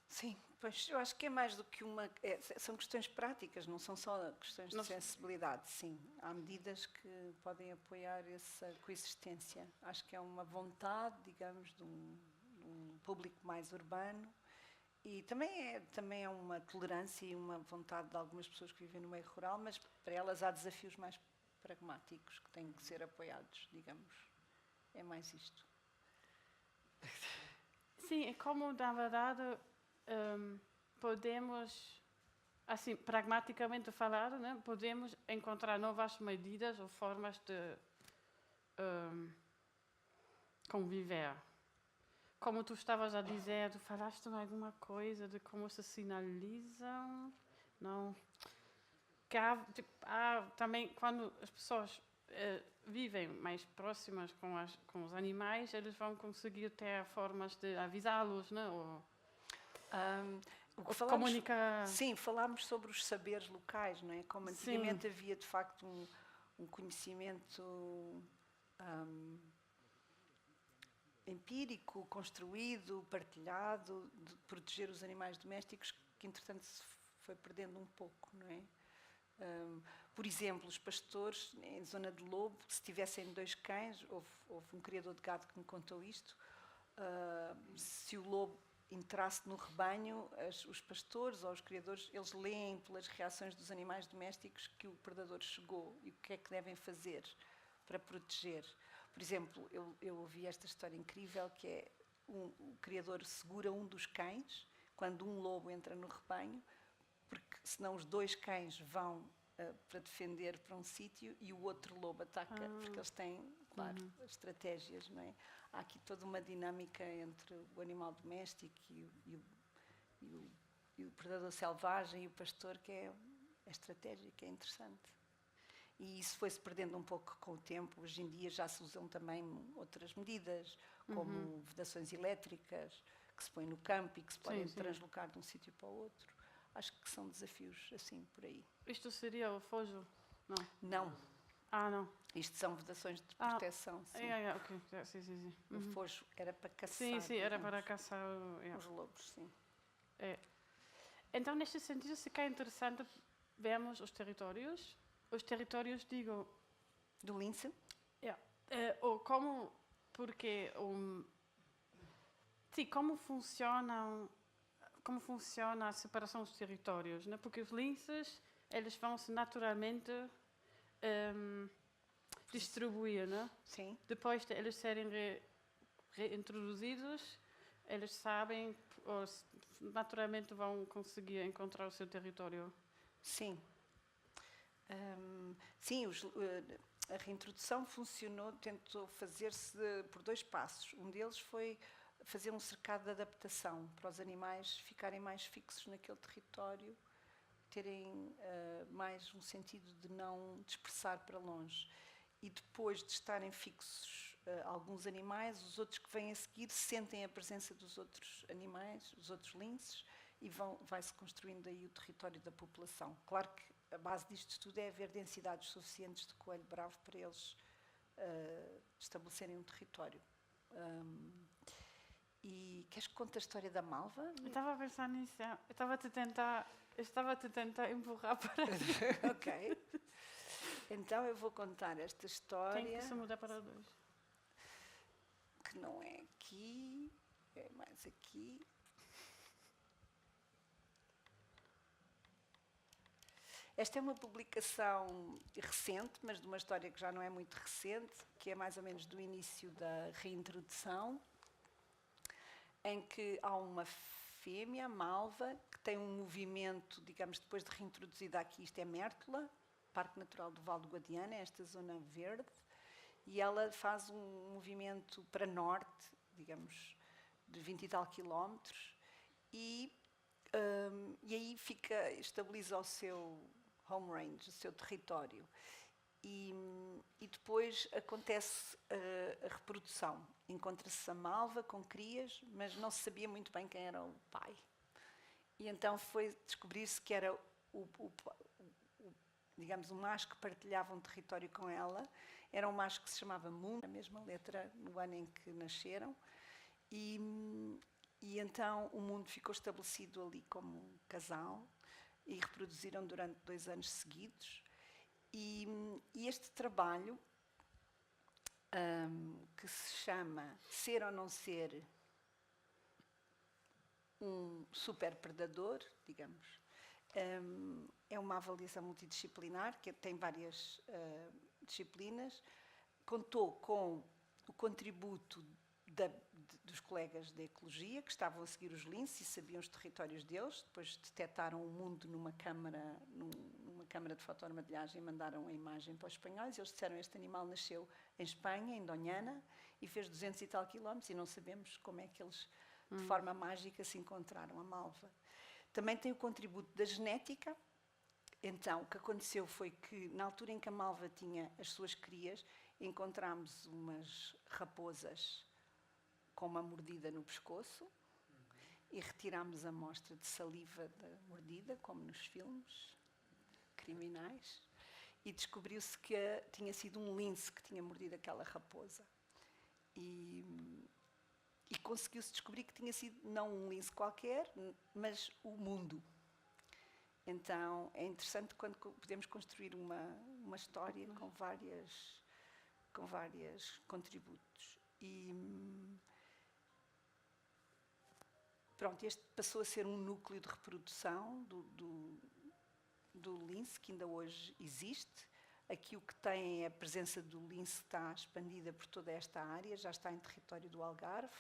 Sim, pois eu acho que é mais do que são questões práticas, não são só questões de sensibilidade, sim. Há medidas que podem apoiar essa coexistência. Acho que é uma vontade, digamos, de um público mais urbano, e também é uma tolerância e uma vontade de algumas pessoas que vivem no meio rural, mas para elas há desafios mais pragmáticos que têm que ser apoiados, digamos. É mais isto. Sim, é como, na verdade, podemos, assim, pragmaticamente falando, né, podemos encontrar novas medidas ou formas de conviver. Como tu estavas a dizer, tu falaste alguma coisa de como se sinalizam? Não? Porque há também, quando as pessoas vivem mais próximas com os animais, eles vão conseguir ter formas de avisá-los, né? O que Ou falámos, comunicar. sim, falámos sobre os saberes locais, não é? Como antigamente havia de facto um conhecimento empírico, construído, partilhado, de proteger os animais domésticos, que entretanto se foi perdendo um pouco, não é? Por exemplo, os pastores em zona de lobo, se tivessem 2 cães, houve um criador de gado que me contou isto, se o lobo entrasse no rebanho, os pastores ou os criadores, eles leem pelas reações dos animais domésticos que o predador chegou e o que é que devem fazer para proteger. Por exemplo, eu ouvi esta história incrível que é o criador segura um dos cães quando um lobo entra no rebanho, porque senão os 2 cães vão para defender para um sítio e o outro lobo ataca, porque eles têm, claro, estratégias, não é? Há aqui toda uma dinâmica entre o animal doméstico e o predador selvagem e o pastor que é estratégico, é interessante. E isso foi-se perdendo um pouco com o tempo. Hoje em dia já se usam também outras medidas, como vedações elétricas, que se põem no campo e que se podem translocar de um sítio para o outro. Acho que são desafios assim por aí. Isto seria o fojo? Não. Não. Não. Isto são vedações de proteção. Sim. Ok. Sim. O fojo era para caçar. Sim, era para caçar os lobos, sim. Então, neste sentido, se cá é interessante vermos os territórios. Os territórios, digo... Do lince? Ou como... Porque... sim, como funciona a separação dos territórios, né? Porque os linces, eles vão se naturalmente distribuir, né? Sim. Depois de eles serem reintroduzidos, eles sabem, ou naturalmente vão conseguir encontrar o seu território. Sim. Sim, a reintrodução tentou fazer-se por 2 passos. Um deles foi fazer um cercado de adaptação para os animais ficarem mais fixos naquele território, terem mais um sentido de não dispersar para longe. E depois de estarem fixos alguns animais, os outros que vêm a seguir sentem a presença dos outros animais, os outros linces, e vai-se construindo aí o território da população. Claro que a base disto tudo é haver densidades suficientes de coelho bravo para eles estabelecerem um território. E queres que conte a história da malva? Eu estava a pensar nisso. Eu estava a te tentar empurrar para... Ok. Então eu vou contar esta história. Tem que se mudar para 2. Que não é aqui, é mais aqui. Esta é uma publicação recente, mas de uma história que já não é muito recente, que é mais ou menos do início da reintrodução, em que há uma fêmea, malva, que tem um movimento, digamos, depois de reintroduzida aqui, isto é Mértola, Parque Natural do Val do Guadiana, esta zona verde, e ela faz um movimento para norte, digamos, de 20 e tal quilómetros, e aí estabiliza o seu home range, o seu território. E depois acontece a reprodução. Encontra-se a malva com crias, mas não se sabia muito bem quem era o pai. E então foi descobrir-se que era digamos, um macho que partilhava um território com ela. Era um macho que se chamava Moon, a mesma letra no ano em que nasceram. E então o mundo ficou estabelecido ali como um casal e reproduziram durante 2 anos seguidos. E este trabalho, que se chama Ser ou Não Ser um Super Predador, digamos, é uma avaliação multidisciplinar que tem várias disciplinas. Contou com o contributo dos colegas da ecologia, que estavam a seguir os linces e sabiam os territórios deles. Depois detectaram o mundo numa câmara de fotoarmadilhagem e mandaram a imagem para os espanhóis. Eles disseram que este animal nasceu em Espanha, em Doñana, e fez 200 e tal quilómetros, e não sabemos como é que eles, de forma mágica, se encontraram a malva. Também tem o contributo da genética, Então, o que aconteceu foi que, na altura em que a malva tinha as suas crias, encontramos umas raposas com uma mordida no pescoço e retirámos a amostra de saliva da mordida, como nos filmes criminais, e descobriu-se que tinha sido um lince que tinha mordido aquela raposa. E conseguiu-se descobrir que tinha sido não um lince qualquer, mas o mundo. Então, é interessante quando podemos construir uma história com vários contributos. E pronto, este passou a ser um núcleo de reprodução do lince, que ainda hoje existe. Aqui o que tem é a presença do lince, está expandida por toda esta área, já está em território do Algarve,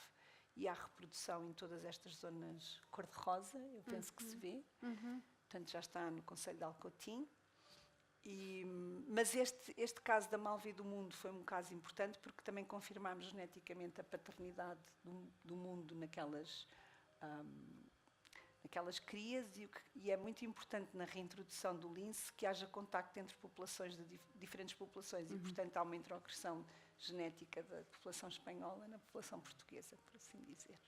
e há reprodução em todas estas zonas cor-de-rosa, eu penso que se vê. Portanto, já está no concelho de Alcotim. Mas este caso da malva e do mundo foi um caso importante porque também confirmámos geneticamente a paternidade do mundo naquelas crias e é muito importante na reintrodução do lince que haja contacto entre populações de diferentes populações e, portanto, há uma introgressão genética da população espanhola na população portuguesa, por assim dizer.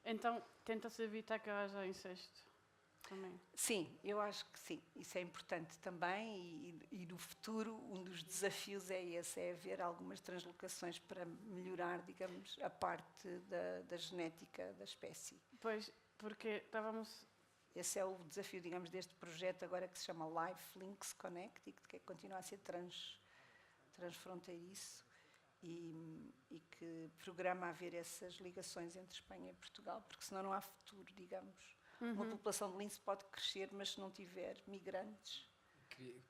Então, tenta-se evitar que haja incesto também. Sim, eu acho que sim. Isso é importante também e no futuro um dos desafios é esse, é haver algumas translocações para melhorar, digamos, a parte da genética da espécie. Pois, porque estávamos... Esse é o desafio, digamos, deste projeto agora que se chama Life Links Connect e que continua a ser transfronteiriço e que programa haver essas ligações entre Espanha e Portugal, porque senão não há futuro, digamos. Uma população de lince pode crescer, mas se não tiver migrantes...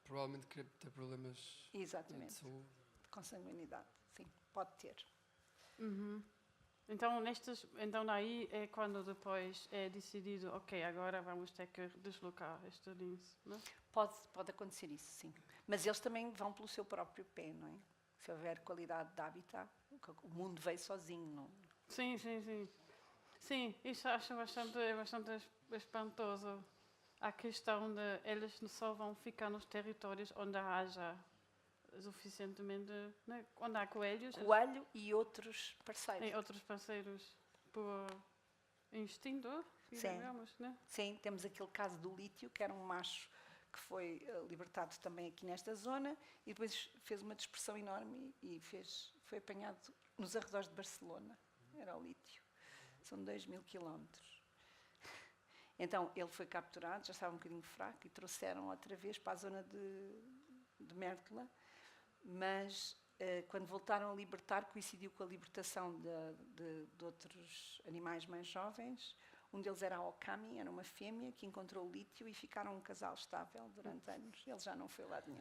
Provavelmente querer ter problemas Exatamente. de saúde. De consanguinidade, sim, pode ter. Então daí é quando depois é decidido, ok, agora vamos ter que deslocar este lince, não é? Pode acontecer isso, sim. Mas eles também vão pelo seu próprio pé, não é? Se houver qualidade de habitat, o mundo veio sozinho, não? Sim. Sim, isso acho bastante espantoso. A questão de eles só vão ficar nos territórios onde haja suficientemente, né? Onde há coelhos. Coelho e outros parceiros. E outros parceiros por instinto, digamos, né? Sim, temos aquele caso do lítio, que era um macho que foi libertado também aqui nesta zona e depois fez uma dispersão enorme e foi apanhado nos arredores de Barcelona. Era o lítio. São 2.000 quilómetros. Então, ele foi capturado, já estava um bocadinho fraco, e trouxeram outra vez para a zona de Mértola, mas quando voltaram a libertar, coincidiu com a libertação de outros animais mais jovens. Um deles era a Okami, era uma fêmea que encontrou o lítio e ficaram um casal estável durante anos. Ele já não foi lá nenhum.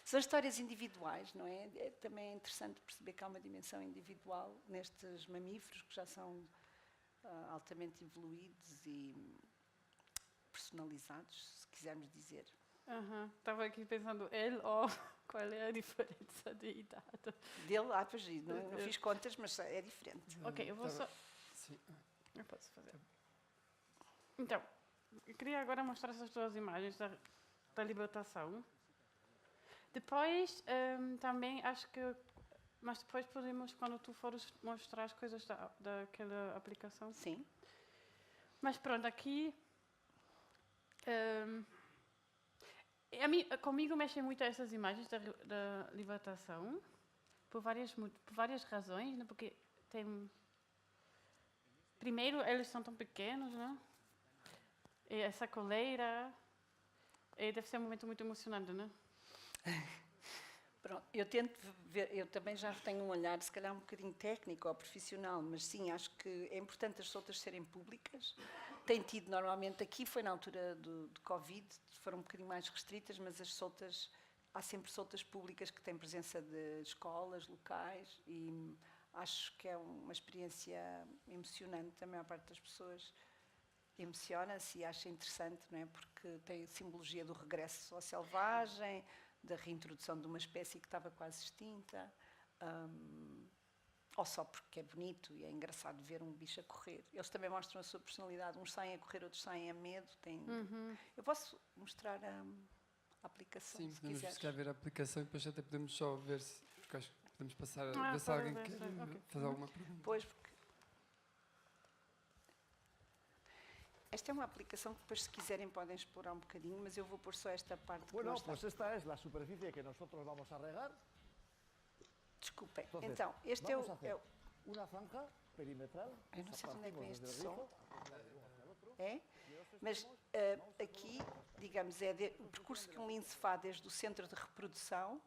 São histórias individuais, não é? Também é interessante perceber que há uma dimensão individual nestes mamíferos que já são altamente evoluídos e personalizados, se quisermos dizer. Estava aqui pensando, ele ou qual é a diferença de idade? Dele, pois, não fiz contas, mas é diferente. Ok, eu vou só... Sim. Eu posso fazer. Então, eu queria agora mostrar essas duas imagens da libertação. Depois, também acho que... Mas depois podemos, quando tu fores mostrar as coisas daquela aplicação. Sim. Mas pronto, aqui... comigo mexem muito essas imagens da libertação, por várias razões, né? Porque tem... Primeiro, eles são tão pequenos, né? E essa coleira... deve ser um momento muito emocionante, né? Pronto, eu tento ver, eu também já tenho um olhar, se calhar um bocadinho técnico ou profissional, mas sim, acho que é importante as soltas serem públicas. Tem tido, normalmente, aqui foi na altura do Covid, foram um bocadinho mais restritas, mas as soltas, há sempre soltas públicas que têm presença de escolas locais e acho que é uma experiência emocionante. A maior parte das pessoas emociona-se e acha interessante, não é? Porque tem a simbologia do regresso ao selvagem, da reintrodução de uma espécie que estava quase extinta. ou só porque é bonito e é engraçado ver um bicho a correr. Eles também mostram a sua personalidade. Uns saem a correr, outros saem a medo. Eu posso mostrar a aplicação, Sim, se podemos quiseres. escrever a aplicação e depois até podemos só ver se. Porque acho que podemos passar a ver se para alguém ver quer se- ok. fazer alguma pergunta. Pois, porque esta é uma aplicação que depois, se quiserem, podem explorar um bocadinho, mas eu vou pôr só esta parte que Bueno, não está. pues esta es la superficie que nosotros vamos a regar. Desculpem. Entonces, Então, este é vamos a o... hacer una zanja perimetral. Eu não sei de onde é que vem Partimos este desde el som. rizo. É? Mas aqui, digamos, o percurso que um lince faz desde o centro de reprodução,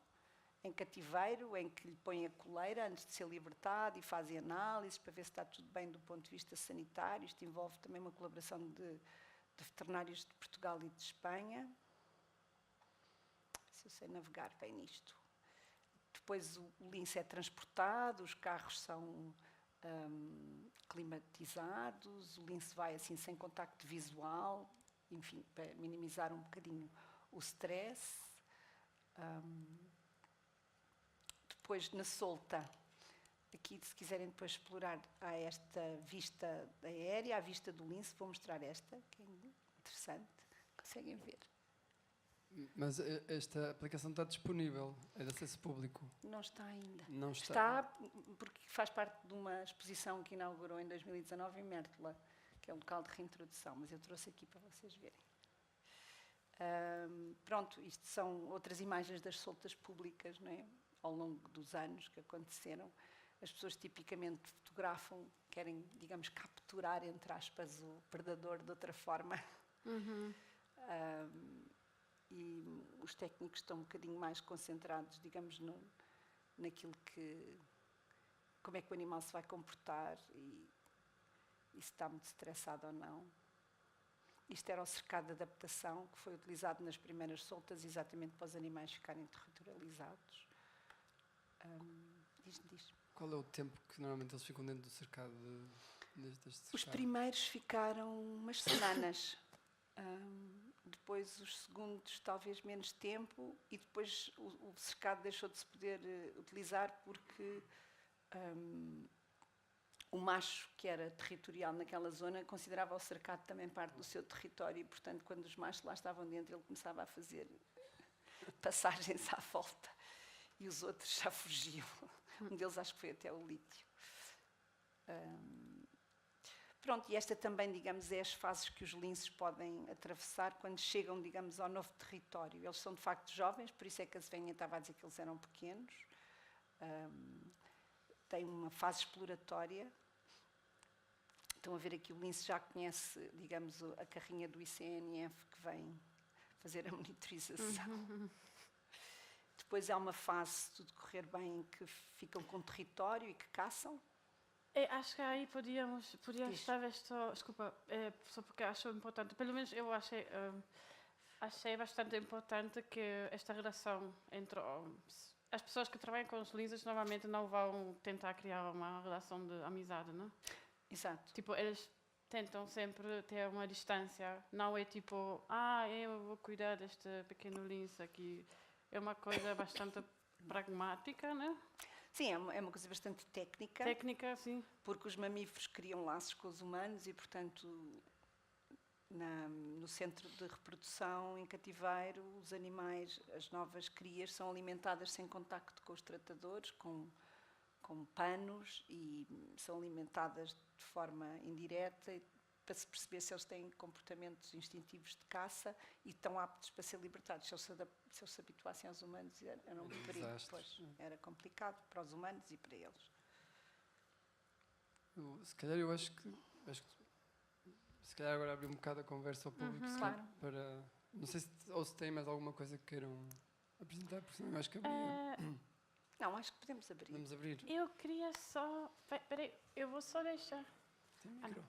em cativeiro, em que lhe põe a coleira antes de ser libertado e fazem análises para ver se está tudo bem do ponto de vista sanitário. Isto envolve também uma colaboração de veterinários de Portugal e de Espanha. Se eu sei navegar bem nisto. Depois o lince é transportado, os carros são climatizados, o lince vai assim sem contacto visual, enfim, para minimizar um bocadinho o stress. Depois, na solta, aqui, se quiserem depois explorar, há esta vista aérea, a vista do lince. Vou mostrar esta, que é interessante. Conseguem ver? Mas esta aplicação está disponível, é de acesso público. Não está ainda. Não está. Está, porque faz parte de uma exposição que inaugurou em 2019 em Mértola, que é um local de reintrodução, mas eu trouxe aqui para vocês verem. Pronto, isto são outras imagens das soltas públicas, não é? Ao longo dos anos que aconteceram. As pessoas tipicamente fotografam, querem, digamos, capturar, entre aspas, o predador de outra forma. E os técnicos estão um bocadinho mais concentrados, digamos, naquilo que... como é que o animal se vai comportar e se está muito estressado ou não. Isto era o cercado de adaptação que foi utilizado nas primeiras soltas exatamente para os animais ficarem territorializados. Diz. Qual é o tempo que normalmente eles ficam dentro do cercado deste cercado? Os primeiros ficaram umas semanas. Depois os segundos talvez menos tempo e depois o cercado deixou de se poder utilizar porque o macho, que era territorial naquela zona, considerava o cercado também parte do seu território e, portanto, quando os machos lá estavam dentro, ele começava a fazer passagens à volta e os outros já fugiam. Um deles acho que foi até o lítio. Pronto, e esta também, digamos, é as fases que os linces podem atravessar quando chegam, digamos, ao novo território. Eles são, de facto, jovens, por isso é que a Svenha estava a dizer que eles eram pequenos. Tem uma fase exploratória. Estão a ver aqui, o lince já conhece, digamos, a carrinha do ICNF que vem fazer a monitorização. Depois há uma fase, se tudo correr bem, em que ficam com território e que caçam. Acho que aí podíamos talvez só, desculpa, só porque acho importante, pelo menos eu achei bastante importante que esta relação entre as pessoas que trabalham com os linces normalmente não vão tentar criar uma relação de amizade, não? Exato. Tipo, eles tentam sempre ter uma distância, não é tipo, eu vou cuidar deste pequeno lince aqui. É uma coisa bastante pragmática, né? Sim, é uma coisa bastante técnica. Técnica, sim. Porque os mamíferos criam laços com os humanos e, portanto, no centro de reprodução, em cativeiro, os animais, as novas crias, são alimentadas sem contacto com os tratadores, com panos, e são alimentadas de forma indireta para se perceber se eles têm comportamentos instintivos de caça e estão aptos para ser libertados. Se eles se habituassem aos humanos, era um perigo. Pois, era complicado para os humanos e para eles. Se calhar eu acho que se calhar agora abrir um bocado a conversa ao público, Claro. para... Não sei se tem mais alguma coisa que queiram apresentar, porque senão eu acho que abrir. Não, acho que podemos abrir. Vamos abrir. Eu queria só... Peraí, eu vou só deixar... Tem micro.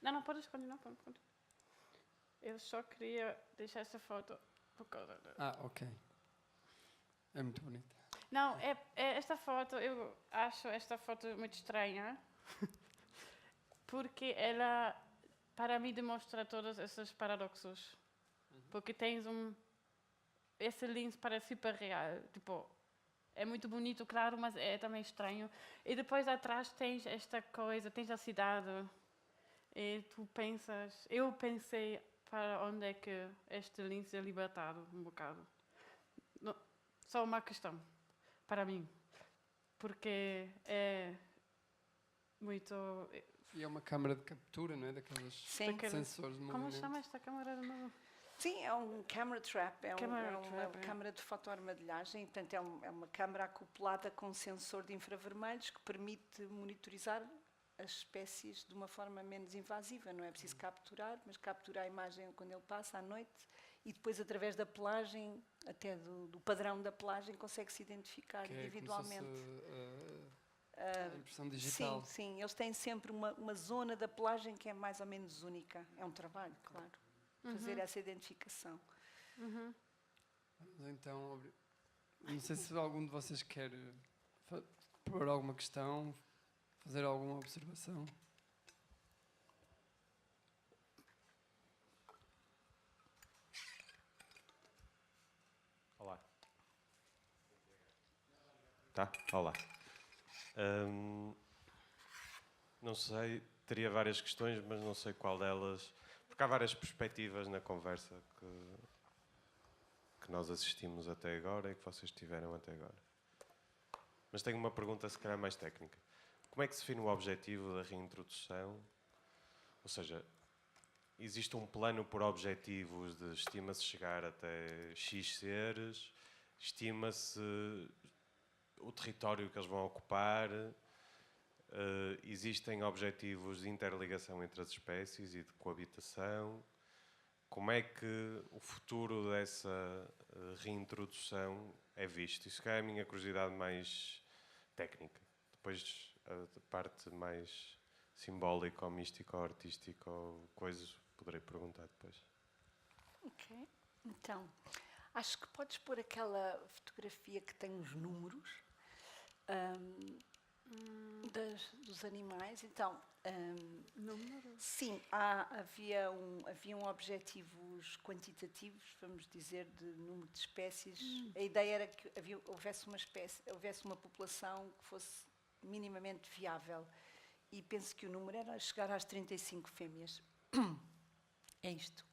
Não, podes continuar. Eu só queria deixar essa foto por causa Ok. É muito bonita. Não, esta foto, eu acho esta foto muito estranha, porque ela, para mim, demonstra todos esses paradoxos. Porque tens esse lince parece super real, tipo, é muito bonito, claro, mas é também estranho. E depois atrás tens esta coisa, tens a cidade. E tu pensas... Eu pensei para onde é que este lince é libertado, um bocado. Só uma questão, para mim. Porque é muito... E é uma câmara de captura, não é? Daqueles Sim. sensores de Como movimento. se chama esta câmara de novo? Sim, é um camera trap, é Camera uma trap, é. câmara de fotoarmadilhagem, portanto é uma câmara acoplada com um sensor de infravermelhos que permite monitorizar as espécies de uma forma menos invasiva. Não é preciso capturar, mas captura a imagem quando ele passa à noite e depois através da pelagem, até do padrão da pelagem, consegue-se identificar Que é individualmente. como se fosse, a impressão digital. Sim, eles têm sempre uma zona da pelagem que é mais ou menos única. É um trabalho, claro, fazer essa identificação. Uhum. Vamos então, não sei se algum de vocês quer pôr alguma questão, fazer alguma observação. Olá. Tá? Olá. Não sei, teria várias questões, mas não sei qual delas... Porque há várias perspectivas na conversa que nós assistimos até agora e que vocês tiveram até agora. Mas tenho uma pergunta, se calhar, mais técnica. Como é que se define o objetivo da reintrodução? Ou seja, existe um plano por objetivos de estima-se chegar até X seres, estima-se o território que eles vão ocupar, existem objetivos de interligação entre as espécies e de coabitação. Como é que o futuro dessa reintrodução é visto? Isso é a minha curiosidade mais técnica. Depois, a parte mais simbólica, ou mística, ou artística, ou coisas, poderei perguntar depois. Ok. Então, acho que podes pôr aquela fotografia que tem os números dos animais. Então, Números? sim, haviam objetivos quantitativos, vamos dizer, de número de espécies. A ideia era que houvesse uma população que fosse minimamente viável. E penso que o número era chegar às 35 fêmeas. É isto.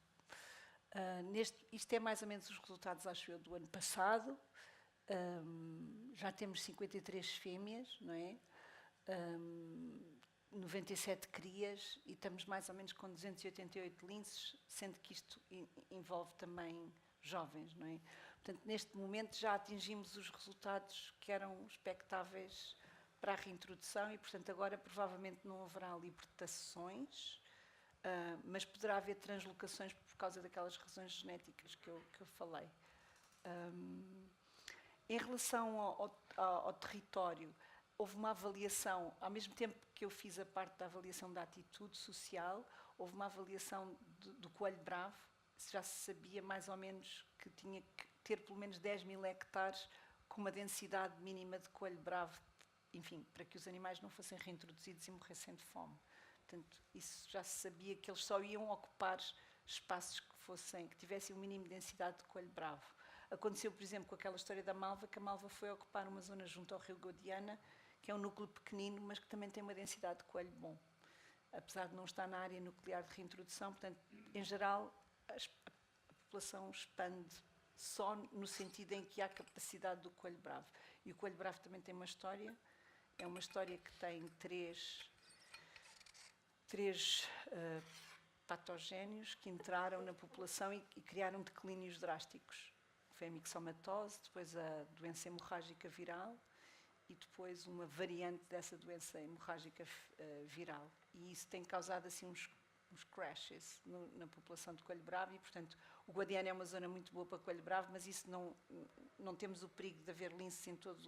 Isto é mais ou menos os resultados, acho eu, do ano passado. Já temos 53 fêmeas, não é? 97 crias e estamos mais ou menos com 288 linces, sendo que isto envolve também jovens, não é? Portanto, neste momento já atingimos os resultados que eram expectáveis para a reintrodução e, portanto, agora provavelmente não haverá libertações, mas poderá haver translocações por causa daquelas razões genéticas que eu falei. Em relação ao território, houve uma avaliação, ao mesmo tempo que eu fiz a parte da avaliação da atitude social, houve uma avaliação do coelho bravo. Já se sabia mais ou menos que tinha que ter pelo menos 10 mil hectares com uma densidade mínima de coelho bravo, enfim, para que os animais não fossem reintroduzidos e morressem de fome. Portanto, isso já se sabia que eles só iam ocupar espaços que tivessem o mínimo de densidade de coelho bravo. Aconteceu, por exemplo, com aquela história da malva, que a malva foi ocupar uma zona junto ao rio Guadiana, que é um núcleo pequenino, mas que também tem uma densidade de coelho bom, apesar de não estar na área nuclear de reintrodução. Portanto, em geral, a população expande só no sentido em que há capacidade do coelho bravo. E o coelho bravo também tem uma história, é uma história que tem três patogénios que entraram na população e criaram declínios drásticos. Foi a mixomatose, depois a doença hemorrágica viral e depois uma variante dessa doença hemorrágica viral. E isso tem causado assim uns crashes na população de coelho bravo e, portanto, o Guadiana é uma zona muito boa para coelho bravo, mas isso não temos o perigo de haver linces em todo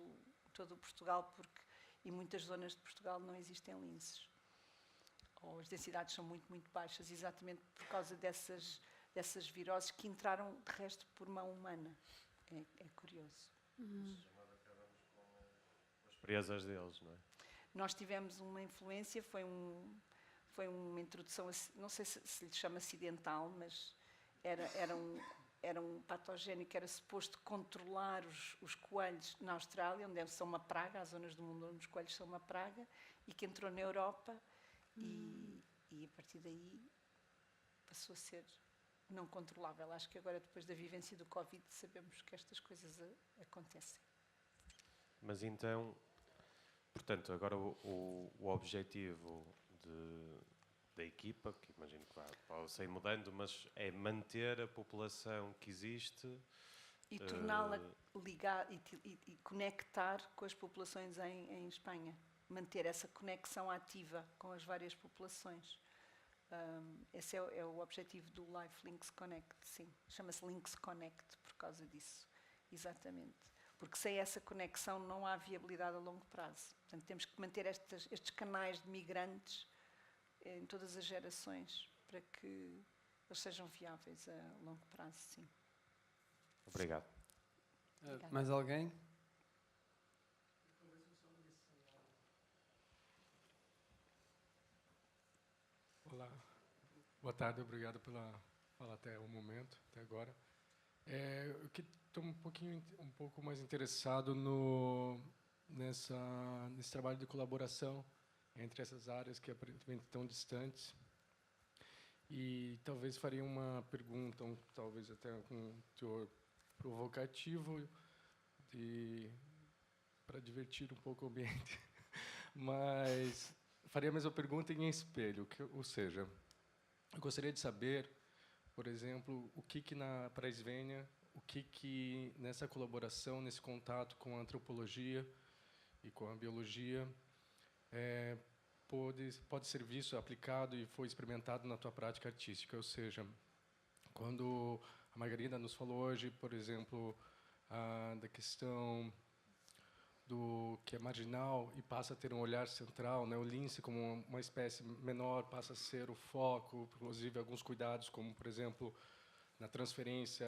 o Portugal, porque em muitas zonas de Portugal não existem linces. Ou as densidades são muito, muito baixas, exatamente por causa dessas viroses que entraram, de resto, por mão humana. É curioso. As presas deles, não é? Nós tivemos uma influência, foi uma introdução, não sei se lhe chama acidental, mas era um patógeno que era suposto controlar os coelhos na Austrália, onde eles são uma praga, há zonas do mundo onde os coelhos são uma praga, e que entrou na Europa e a partir daí passou a ser não controlável. Acho que agora, depois da vivência do Covid, sabemos que estas coisas acontecem. Mas então, portanto, agora o objetivo da equipa, que imagino que pode ser mudando, mas é manter a população que existe E torná-la ligar e conectar com as populações em Espanha. Manter essa conexão ativa com as várias populações. Esse é o objetivo do Life Links Connect, sim. Chama-se Links Connect por causa disso. Exatamente. Porque sem essa conexão não há viabilidade a longo prazo. Portanto, temos que manter estes canais de migrantes em todas as gerações para que eles sejam viáveis a longo prazo, sim. Obrigado. Obrigada. Mais alguém? Olá, boa tarde, obrigado pela fala até o momento, até agora. Eu estou um pouco mais interessado nesse trabalho de colaboração entre essas áreas que aparentemente estão distantes. E talvez faria uma pergunta, talvez até com um teor provocativo, para divertir um pouco o ambiente. Mas faria a mesma pergunta em espelho, ou seja, eu gostaria de saber, por exemplo, o que na Praisvênia, o que nessa colaboração, nesse contato com a antropologia e com a biologia, pode ser visto, aplicado e foi experimentado na tua prática artística. Ou seja, quando a Margarida nos falou hoje, por exemplo, da questão do que é marginal e passa a ter um olhar central, né? O lince como uma espécie menor passa a ser o foco, inclusive alguns cuidados, como por exemplo na transferência,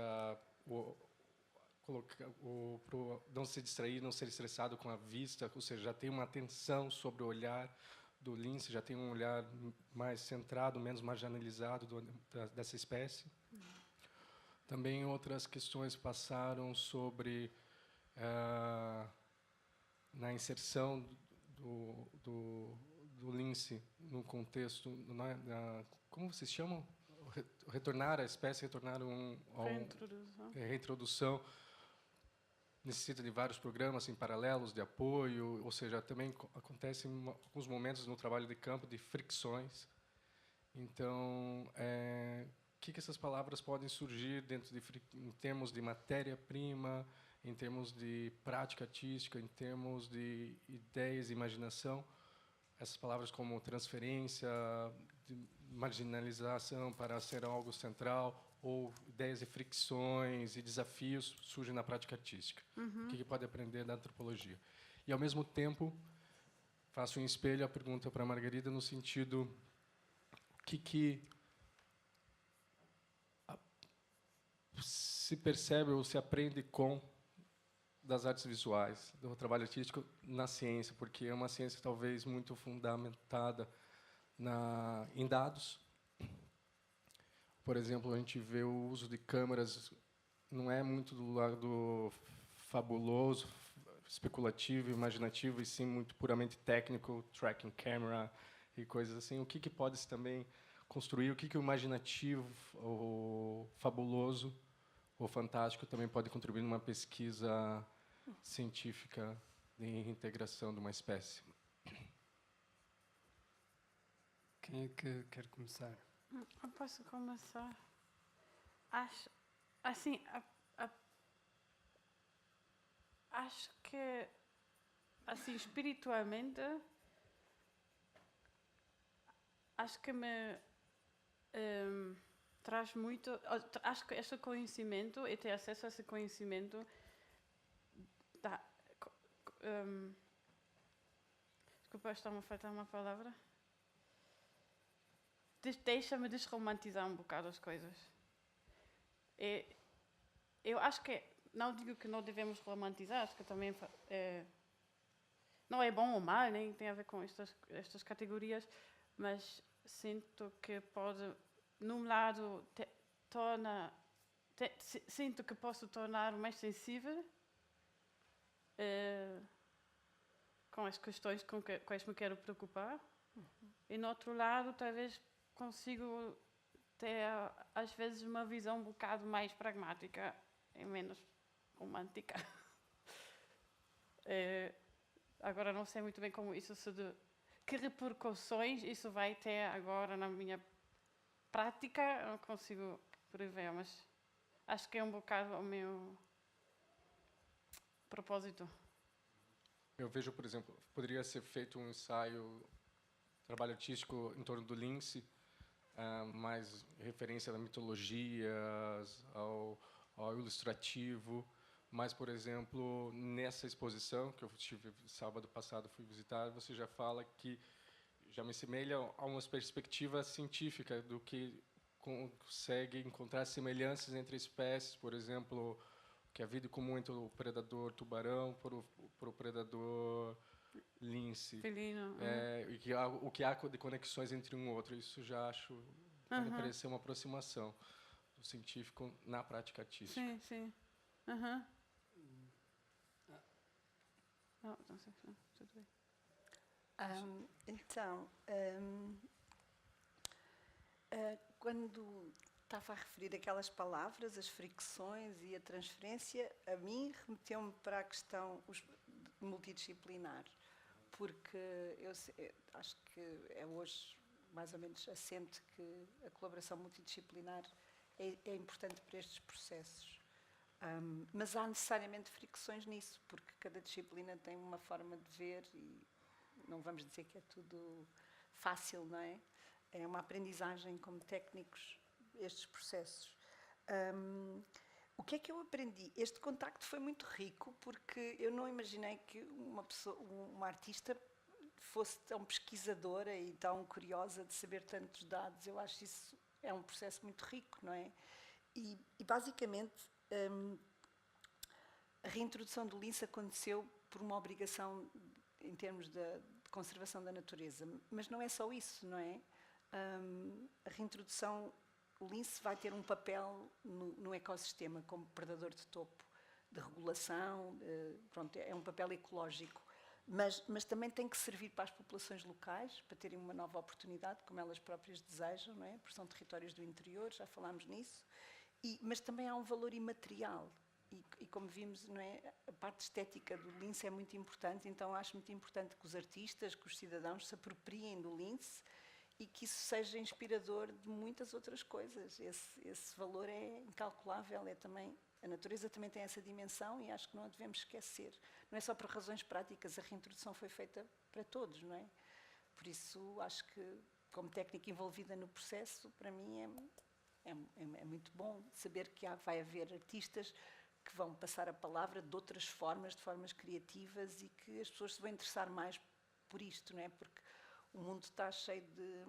não se distrair, não ser estressado com a vista, ou seja, já tem uma atenção sobre o olhar do lince, já tem um olhar mais centrado, menos marginalizado dessa espécie. Também outras questões passaram sobre na inserção do lince no contexto, como vocês chamam? Retornar a espécie, retornar reintrodução. Necessita de vários programas em paralelos de apoio, ou seja, também acontecem alguns momentos no trabalho de campo de fricções. Então, que essas palavras podem surgir em termos de matéria-prima, em termos de prática artística, em termos de ideias e imaginação? Essas palavras como transferência, de marginalização para ser algo central, ou ideias de fricções e desafios surgem na prática artística. O que pode aprender da antropologia? E, ao mesmo tempo, faço um espelho a pergunta para a Margarida no sentido o que se percebe ou se aprende das artes visuais, do trabalho artístico na ciência, porque é uma ciência talvez muito fundamentada em dados. Por exemplo, a gente vê o uso de câmeras, não é muito do lado fabuloso, especulativo, imaginativo, e sim muito puramente técnico, tracking camera e coisas assim. O que pode-se também construir, o que o imaginativo, o fabuloso, o fantástico também pode contribuir numa pesquisa científica de integração de uma espécie. Quem é que quer começar? Eu posso começar. Acho, assim, acho que, assim, espiritualmente, acho que me traz muito. Acho que esse conhecimento e ter acesso a esse conhecimento desculpa, está-me a faltar uma palavra. Deixa-me desromantizar um bocado as coisas. Eu acho que, não digo que não devemos romantizar, acho que também não é bom ou mal, nem tem a ver com estas categorias, mas sinto que pode, num lado, torna sinto que posso tornar mais sensível com as questões com quais me quero preocupar. E, no outro lado, talvez consigo ter, às vezes, uma visão um bocado mais pragmática e menos romântica. Agora, não sei muito bem como isso que repercussões isso vai ter agora na minha prática, eu não consigo prever, mas acho que é um bocado o meu propósito. Eu vejo, por exemplo, poderia ser feito um ensaio, trabalho artístico em torno do lince, mais referência à mitologia, ao ilustrativo. Mas, por exemplo, nessa exposição que eu tive sábado passado, fui visitar, você já fala que já me assemelha a uma perspectiva científica do que consegue encontrar semelhanças entre espécies, por exemplo, que a vida comum entre o predador tubarão para o predador lince. Felino. E que o que há de conexões entre um e outro. Isso já acho pode parecer uma aproximação do científico na prática artística. Sim, sim. Não sei, não, tudo bem. Quando estava a referir aquelas palavras, as fricções e a transferência, a mim remeteu-me para a questão multidisciplinar, porque eu acho que é hoje mais ou menos assente que a colaboração multidisciplinar é importante para estes processos. Mas há necessariamente fricções nisso, porque cada disciplina tem uma forma de ver e não vamos dizer que é tudo fácil, não é? É uma aprendizagem como técnicos, estes processos. O que é que eu aprendi? Este contacto foi muito rico, porque eu não imaginei que uma artista fosse tão pesquisadora e tão curiosa de saber tantos dados. Eu acho que isso é um processo muito rico, não é? E basicamente, a reintrodução do lince aconteceu por uma obrigação em termos de conservação da natureza, mas não é só isso, não é? A reintrodução, o lince vai ter um papel no ecossistema como predador de topo, de regulação, pronto, é um papel ecológico, mas também tem que servir para as populações locais, para terem uma nova oportunidade, como elas próprias desejam, não é? Porque são territórios do interior, já falámos nisso. Mas também há um valor imaterial e como vimos, não é, a parte estética do lince é muito importante, então acho muito importante que os artistas, que os cidadãos se apropriem do lince e que isso seja inspirador de muitas outras coisas. Esse valor é incalculável, a natureza também tem essa dimensão e acho que não a devemos esquecer. Não é só por razões práticas, a reintrodução foi feita para todos, não é? Por isso acho que, como técnica envolvida no processo, para mim é muito bom saber que vai haver artistas que vão passar a palavra de outras formas, de formas criativas, e que as pessoas se vão interessar mais por isto, não é? Porque o mundo está cheio de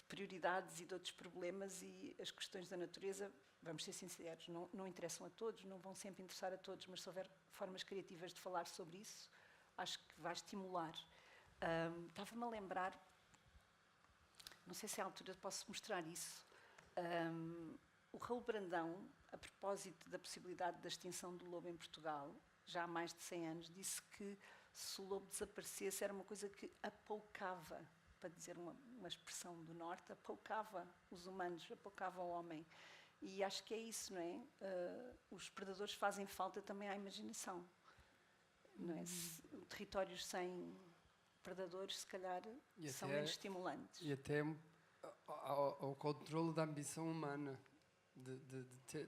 prioridades e de outros problemas, e as questões da natureza, vamos ser sinceros, não interessam a todos, não vão sempre interessar a todos, mas se houver formas criativas de falar sobre isso, acho que vai estimular. Estava-me a lembrar, não sei se é a altura posso mostrar isso, o Raul Brandão, a propósito da possibilidade da extinção do lobo em Portugal, já há mais de 100 anos, disse que se o lobo desaparecesse era uma coisa que apoucava, para dizer uma expressão do norte, apoucava os humanos, apoucava o homem. E acho que é isso, não é? Os predadores fazem falta também à imaginação. Não é? Territórios sem predadores, se calhar, são menos estimulantes. E até ao controle da ambição humana, de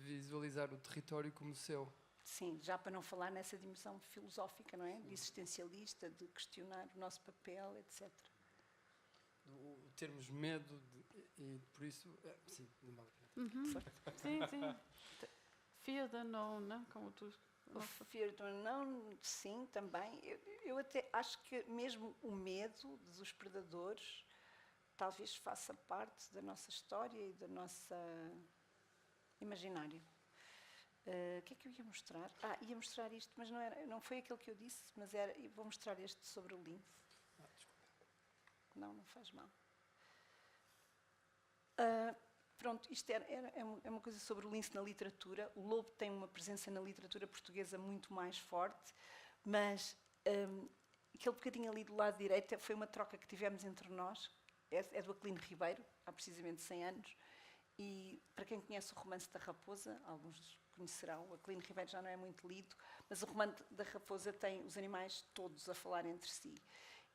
visualizar o território como seu. Sim, já para não falar nessa dimensão filosófica, não é? De existencialista, de questionar o nosso papel, etc. Termos medo e por isso... sim, não vale a pena. Sim. Fear the known, não? Como tu... O fear the unknown, sim, também. Eu até acho que mesmo o medo dos predadores talvez faça parte da nossa história e da nossa imaginário. O que é que eu ia mostrar? Ia mostrar isto, mas não foi aquele que eu disse, mas vou mostrar este sobre o lince. Não faz mal. pronto, isto é uma coisa sobre o lince na literatura. O lobo tem uma presença na literatura portuguesa muito mais forte, mas aquele bocadinho ali do lado direito foi uma troca que tivemos entre nós. É do Aquilino Ribeiro, há precisamente 100 anos. E para quem conhece o Romance da Raposa, alguns conhecerão, o Aquilino Ribeiro já não é muito lido, mas o Romance da Raposa tem os animais todos a falar entre si.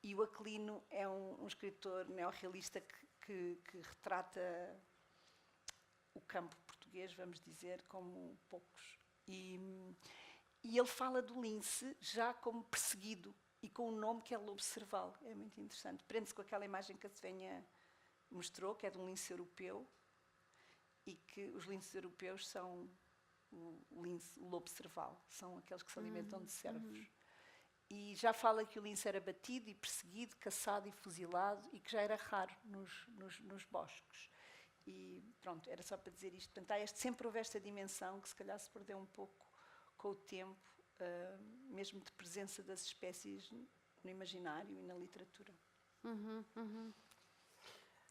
E o Aquilino é um escritor neorrealista que retrata o campo português, vamos dizer, como poucos. E ele fala do lince já como perseguido e com um nome que é lobo cerval. É muito interessante. Prende-se com aquela imagem que a Svenha mostrou, que é de um lince europeu, e que os linces europeus são o lobo cerval, são aqueles que se alimentam de cervos. E já fala que o lince era batido e perseguido, caçado e fuzilado, e que já era raro nos bosques. E pronto, era só para dizer isto. Portanto, sempre houve esta dimensão que se calhar se perdeu um pouco com o tempo, mesmo de presença das espécies no imaginário e na literatura.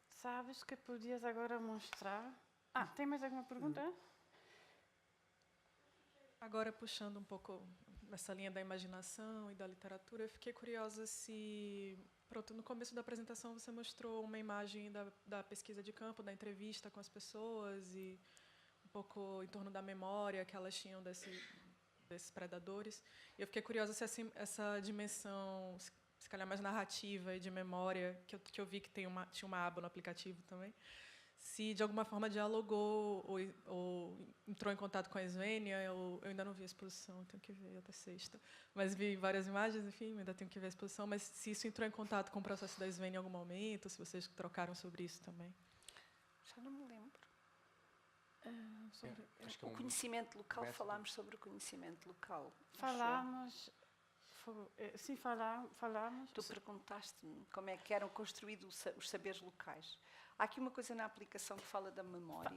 Sabes que podias agora mostrar... tem mais alguma pergunta? Agora, puxando um pouco essa linha da imaginação e da literatura, eu fiquei curiosa se... Pronto, no começo da apresentação você mostrou uma imagem da pesquisa de campo, da entrevista com as pessoas e um pouco em torno da memória que elas tinham desses predadores. E eu fiquei curiosa se essa dimensão, se calhar mais narrativa e de memória, que eu vi que tinha uma aba no aplicativo também, se de alguma forma dialogou ou entrou em contato com a Svenha. Eu ainda não vi a exposição, tenho que ver até sexta. Mas vi várias imagens, enfim, ainda tenho que ver a exposição. Mas se isso entrou em contato com o processo da Svenha em algum momento, se vocês trocaram sobre isso também. Já não me lembro. Acho que O conhecimento local, falámos sobre o conhecimento local. Falámos... Sim, falámos. Tu perguntaste-me como é que eram construídos os saberes locais. Há aqui uma coisa na aplicação que fala da memória.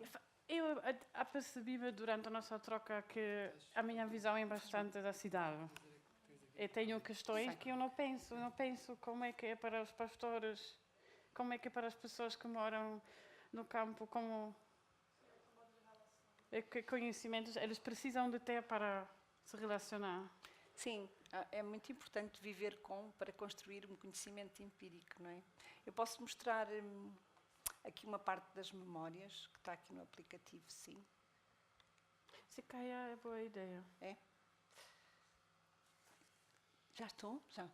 Eu apercebi-me durante a nossa troca que a minha visão é bastante da cidade. Eu tenho questões que eu não penso como é que é para os pastores, como é que é para as pessoas que moram no campo, que conhecimentos eles precisam de ter para se relacionar. Sim, é muito importante viver para construir um conhecimento empírico, não é? Eu posso mostrar aqui uma parte das memórias, que está aqui no aplicativo, sim. Se calhar é boa ideia. É? Já estou? Já.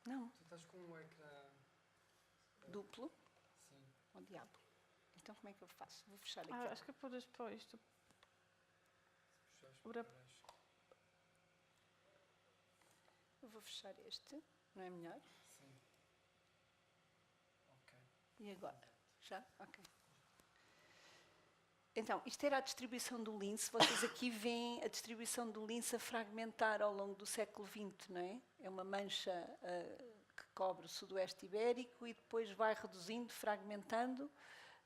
Não. Tu estás com um ecrã Duplo? Sim. Oh, diabo. Então como é que eu faço? Vou fechar aqui. Acho que podes pôr isto. Eu vou fechar este. Não é melhor? Sim. Ok. E agora? Já? Ok. Então, isto era a distribuição do lince. Vocês aqui veem a distribuição do lince a fragmentar ao longo do século XX, não é? É uma mancha que cobre o sudoeste ibérico e depois vai reduzindo, fragmentando,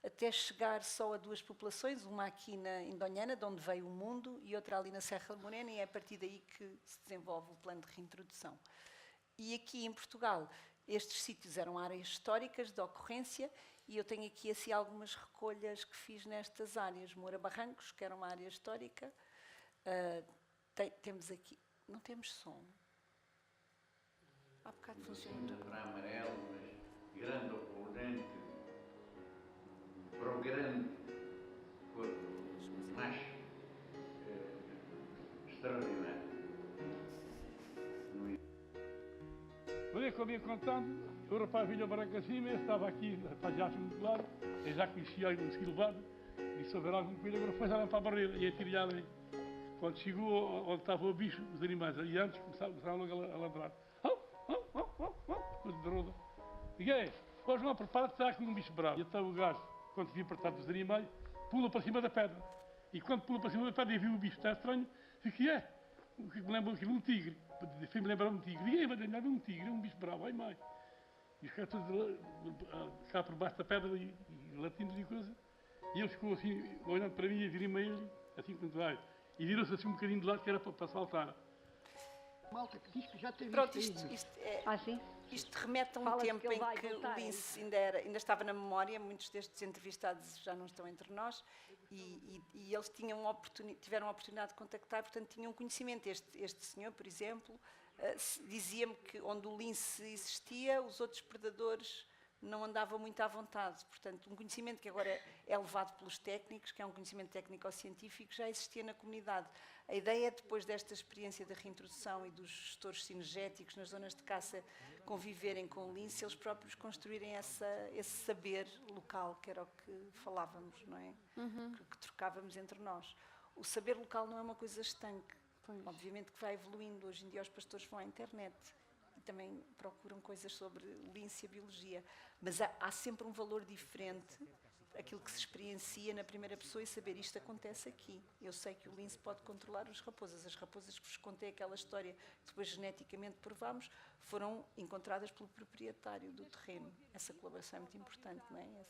até chegar só a duas populações, uma aqui na Indonhana, de onde veio o mundo, e outra ali na Serra Morena, e é a partir daí que se desenvolve o plano de reintrodução. E aqui em Portugal, estes sítios eram áreas históricas de ocorrência, e eu tenho aqui assim algumas recolhas que fiz nestas áreas. Moura Barrancos, que era uma área histórica. Temos aqui... Não temos som. Há bocado funcionou. Para amarelo, mas grande oponente, para o grande corpo macho, extraordinário. Mas é que eu vinha contando, o rapaz vinha para cá acima, eu estava aqui, fazia muito claro, eu já conhecia o silvado, e se houver alguma coisa, agora foi lá para a barreira, e atirei ali. Quando chegou onde estava o bicho, os animais, e antes começaram logo a ladrar. Coisa de roda. Liguei, ó João, prepara-te, está com um bicho bravo. E então o gajo, quando se viu apertado dos animais, pula para cima da pedra. E quando pula para cima da pedra e viu o bicho, está estranho, o que é? O que me lembra aquilo, um tigre. Fez-me lembrar um tigre. Liguei, mas não é um tigre, é um bicho bravo, ai mãe. E os caras todos cá por baixo da pedra e latindo e coisa. E ele ficou assim, olhando para mim e virei-me a ele, assim quando vai. E virou-se assim um bocadinho de lado, que era para saltar. Malta que diz que já teve Pronto, isto isto é... Sim? Isto remete a um Fala-se tempo que ele em vai que o voltar, é Lince ainda estava na memória, muitos destes entrevistados já não estão entre nós, e eles tiveram a oportunidade de contactar, portanto tinham conhecimento. Este senhor, por exemplo, dizia-me que onde o lince existia, os outros predadores não andavam muito à vontade. Portanto, um conhecimento que agora é levado pelos técnicos, que é um conhecimento técnico-científico, já existia na comunidade. A ideia é, depois desta experiência da reintrodução e dos gestores sinergéticos nas zonas de caça conviverem com o lince, eles próprios construírem esse saber local, que era o que falávamos, não é? Que trocávamos entre nós. O saber local não é uma coisa estanque. Pois. Obviamente que vai evoluindo. Hoje em dia os pastores vão à internet e também procuram coisas sobre lince e a biologia. Mas há sempre um valor diferente, aquilo que se experiencia na primeira pessoa, e saber isto acontece aqui. Eu sei que o lince pode controlar as raposas. As raposas que vos contei aquela história, que depois geneticamente provámos, foram encontradas pelo proprietário do terreno. Essa colaboração é muito importante, não é?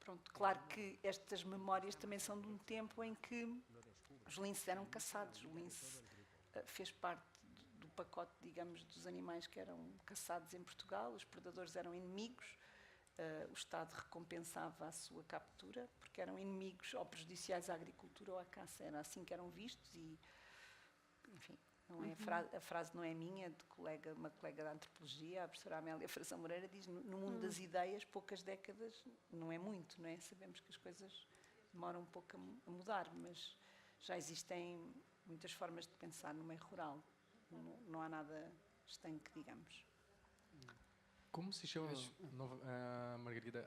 Pronto, claro que estas memórias também são de um tempo em que os linces eram caçados. O lince fez parte do pacote, digamos, dos animais que eram caçados em Portugal. Os predadores eram inimigos. O Estado recompensava a sua captura, porque eram inimigos ou prejudiciais à agricultura ou à caça. Era assim que eram vistos e, enfim, não é a frase não é minha, é de uma colega da antropologia, a professora Amélia Frazão Moreira, diz: no mundo das ideias, poucas décadas não é muito, não é? Sabemos que as coisas demoram um pouco a mudar, mas já existem muitas formas de pensar no meio rural. Não há nada estanque, digamos. Como se chama, Margarida,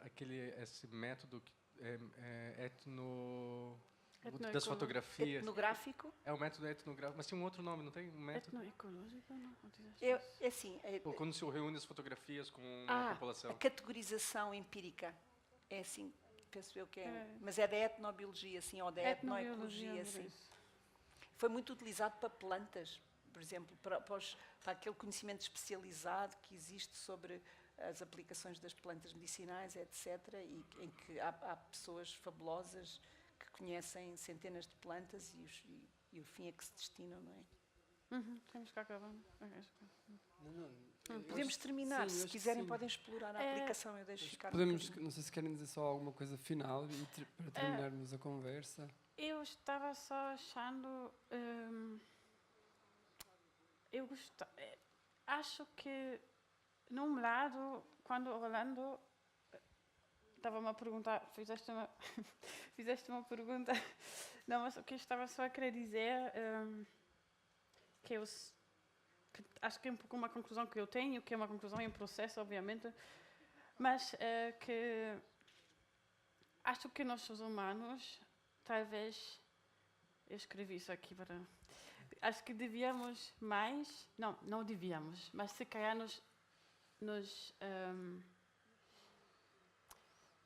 esse método das fotografias? Etnográfico? É o método etnográfico, mas tem um outro nome, não tem? Um método? Etnoecológico, não? É assim. Quando se reúne as fotografias com uma população. A categorização empírica. É assim, penso eu que é. Mas é da etnobiologia, assim, ou da etnoecologia, assim. Foi muito utilizado para plantas, por exemplo, para aquele conhecimento especializado que existe sobre as aplicações das plantas medicinais, etc., e em que há pessoas fabulosas que conhecem centenas de plantas e o fim a que se destinam, não é? Temos que acabar. Podemos terminar, sim, se quiserem sim. podem explorar a aplicação, eu deixo ficar Podemos, um não sei se querem dizer só alguma coisa final para terminarmos a conversa. Eu estava só achando... acho que, num lado, quando Orlando estava-me a perguntar, fizeste uma pergunta, não, mas o que eu estava só a querer dizer, que acho que é um pouco uma conclusão que eu tenho, que é uma conclusão em processo, obviamente, mas que acho que nós, os humanos, talvez, eu escrevi isso aqui para... Acho que devíamos mais... Não devíamos, mas se calhar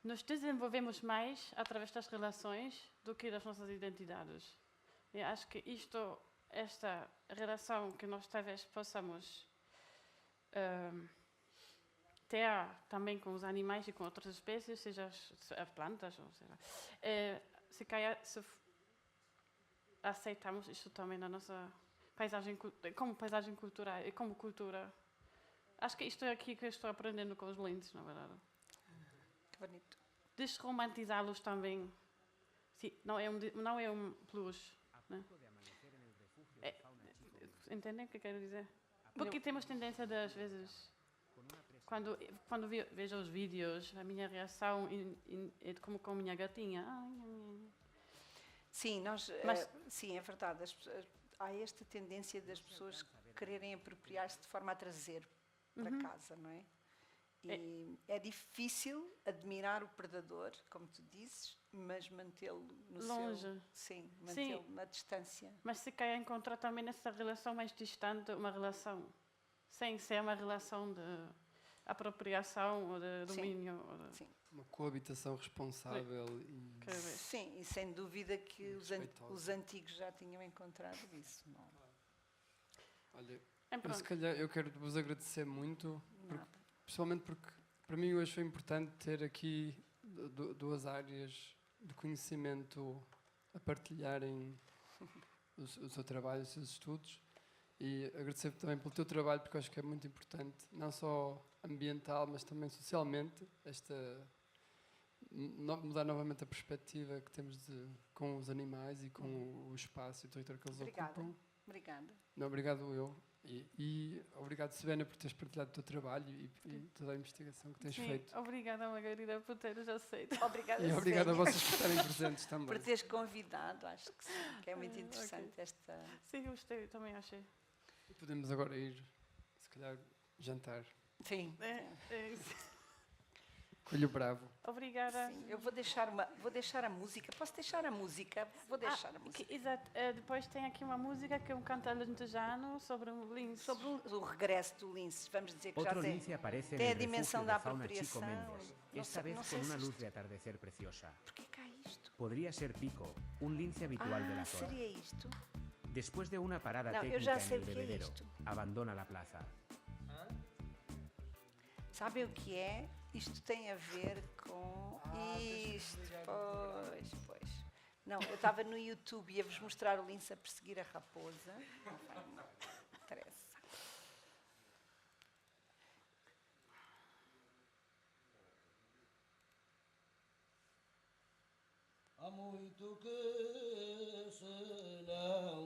nos desenvolvemos mais através das relações do que das nossas identidades. E acho que esta relação que nós talvez possamos ter também com os animais e com outras espécies, seja as plantas, ou seja, se calhar aceitamos isso também na nossa paisagem, como paisagem cultural e como cultura. Acho que isto é aqui que eu estou aprendendo com os linces, na verdade. Que bonito. Desromantizá-los também. Sim, não é um plus. Né? Entendem o que eu quero dizer? Porque temos tendência de, às vezes, quando vejo os vídeos, a minha reação é como com a minha gatinha. Sim, sim, é verdade. Há esta tendência das pessoas quererem apropriar-se de forma a trazer para casa, não é? E é difícil admirar o predador, como tu dizes, mas mantê-lo no longe. Sim, mantê-lo na distância. Mas se calhar encontrar também nessa relação mais distante uma relação, sem ser uma relação de apropriação ou de domínio. Sim. Uma coabitação responsável. Sim, e sem dúvida que os antigos já tinham encontrado isso. Não? Olha, se calhar eu quero vos agradecer muito, principalmente porque para mim hoje foi importante ter aqui duas áreas de conhecimento a partilharem o seu trabalho, os seus estudos, E agradecer também pelo teu trabalho, porque eu acho que é muito importante, não só ambiental, mas também socialmente, mudar novamente a perspectiva que temos com os animais e com o espaço e o território que eles ocupam. Obrigada. Não, obrigado eu. E obrigado, Silvana, por teres partilhado o teu trabalho e toda a investigação que tens feito. Obrigada, Margarida, por teres aceito. Obrigada, E obrigado a Sónia, vocês por estarem presentes também. por teres convidado. Acho que sim, que é muito interessante ok. esta... Sim, gostei, também achei. E podemos agora ir, se calhar, jantar. Sim. É isso. Coelho Bravo. Obrigada. Sim, eu vou deixar a música. Posso deixar a música? Vou deixar a música. Exato. Depois tem aqui uma música que é um canto alentejano sobre um lince. Sobre o regresso do lince, vamos dizer que Otro já lince aparece en tem a el dimensão refugio da de fauna Chico apropriação. Mendes, Não esta sei- não vez sei con una se luz isto- de atardecer preciosa. Porquê que há isto? Podría ser Pico, un lince habitual de la zona. Seria isto? Después de una parada No, yo técnica ya en sé el qué es bebedero, esto. abandona la plaza. Sabem o que é? Isto tem a ver com isto. Pois. Não, eu estava no YouTube e ia-vos mostrar o lince a perseguir a raposa. Não interessa. Há muito que se não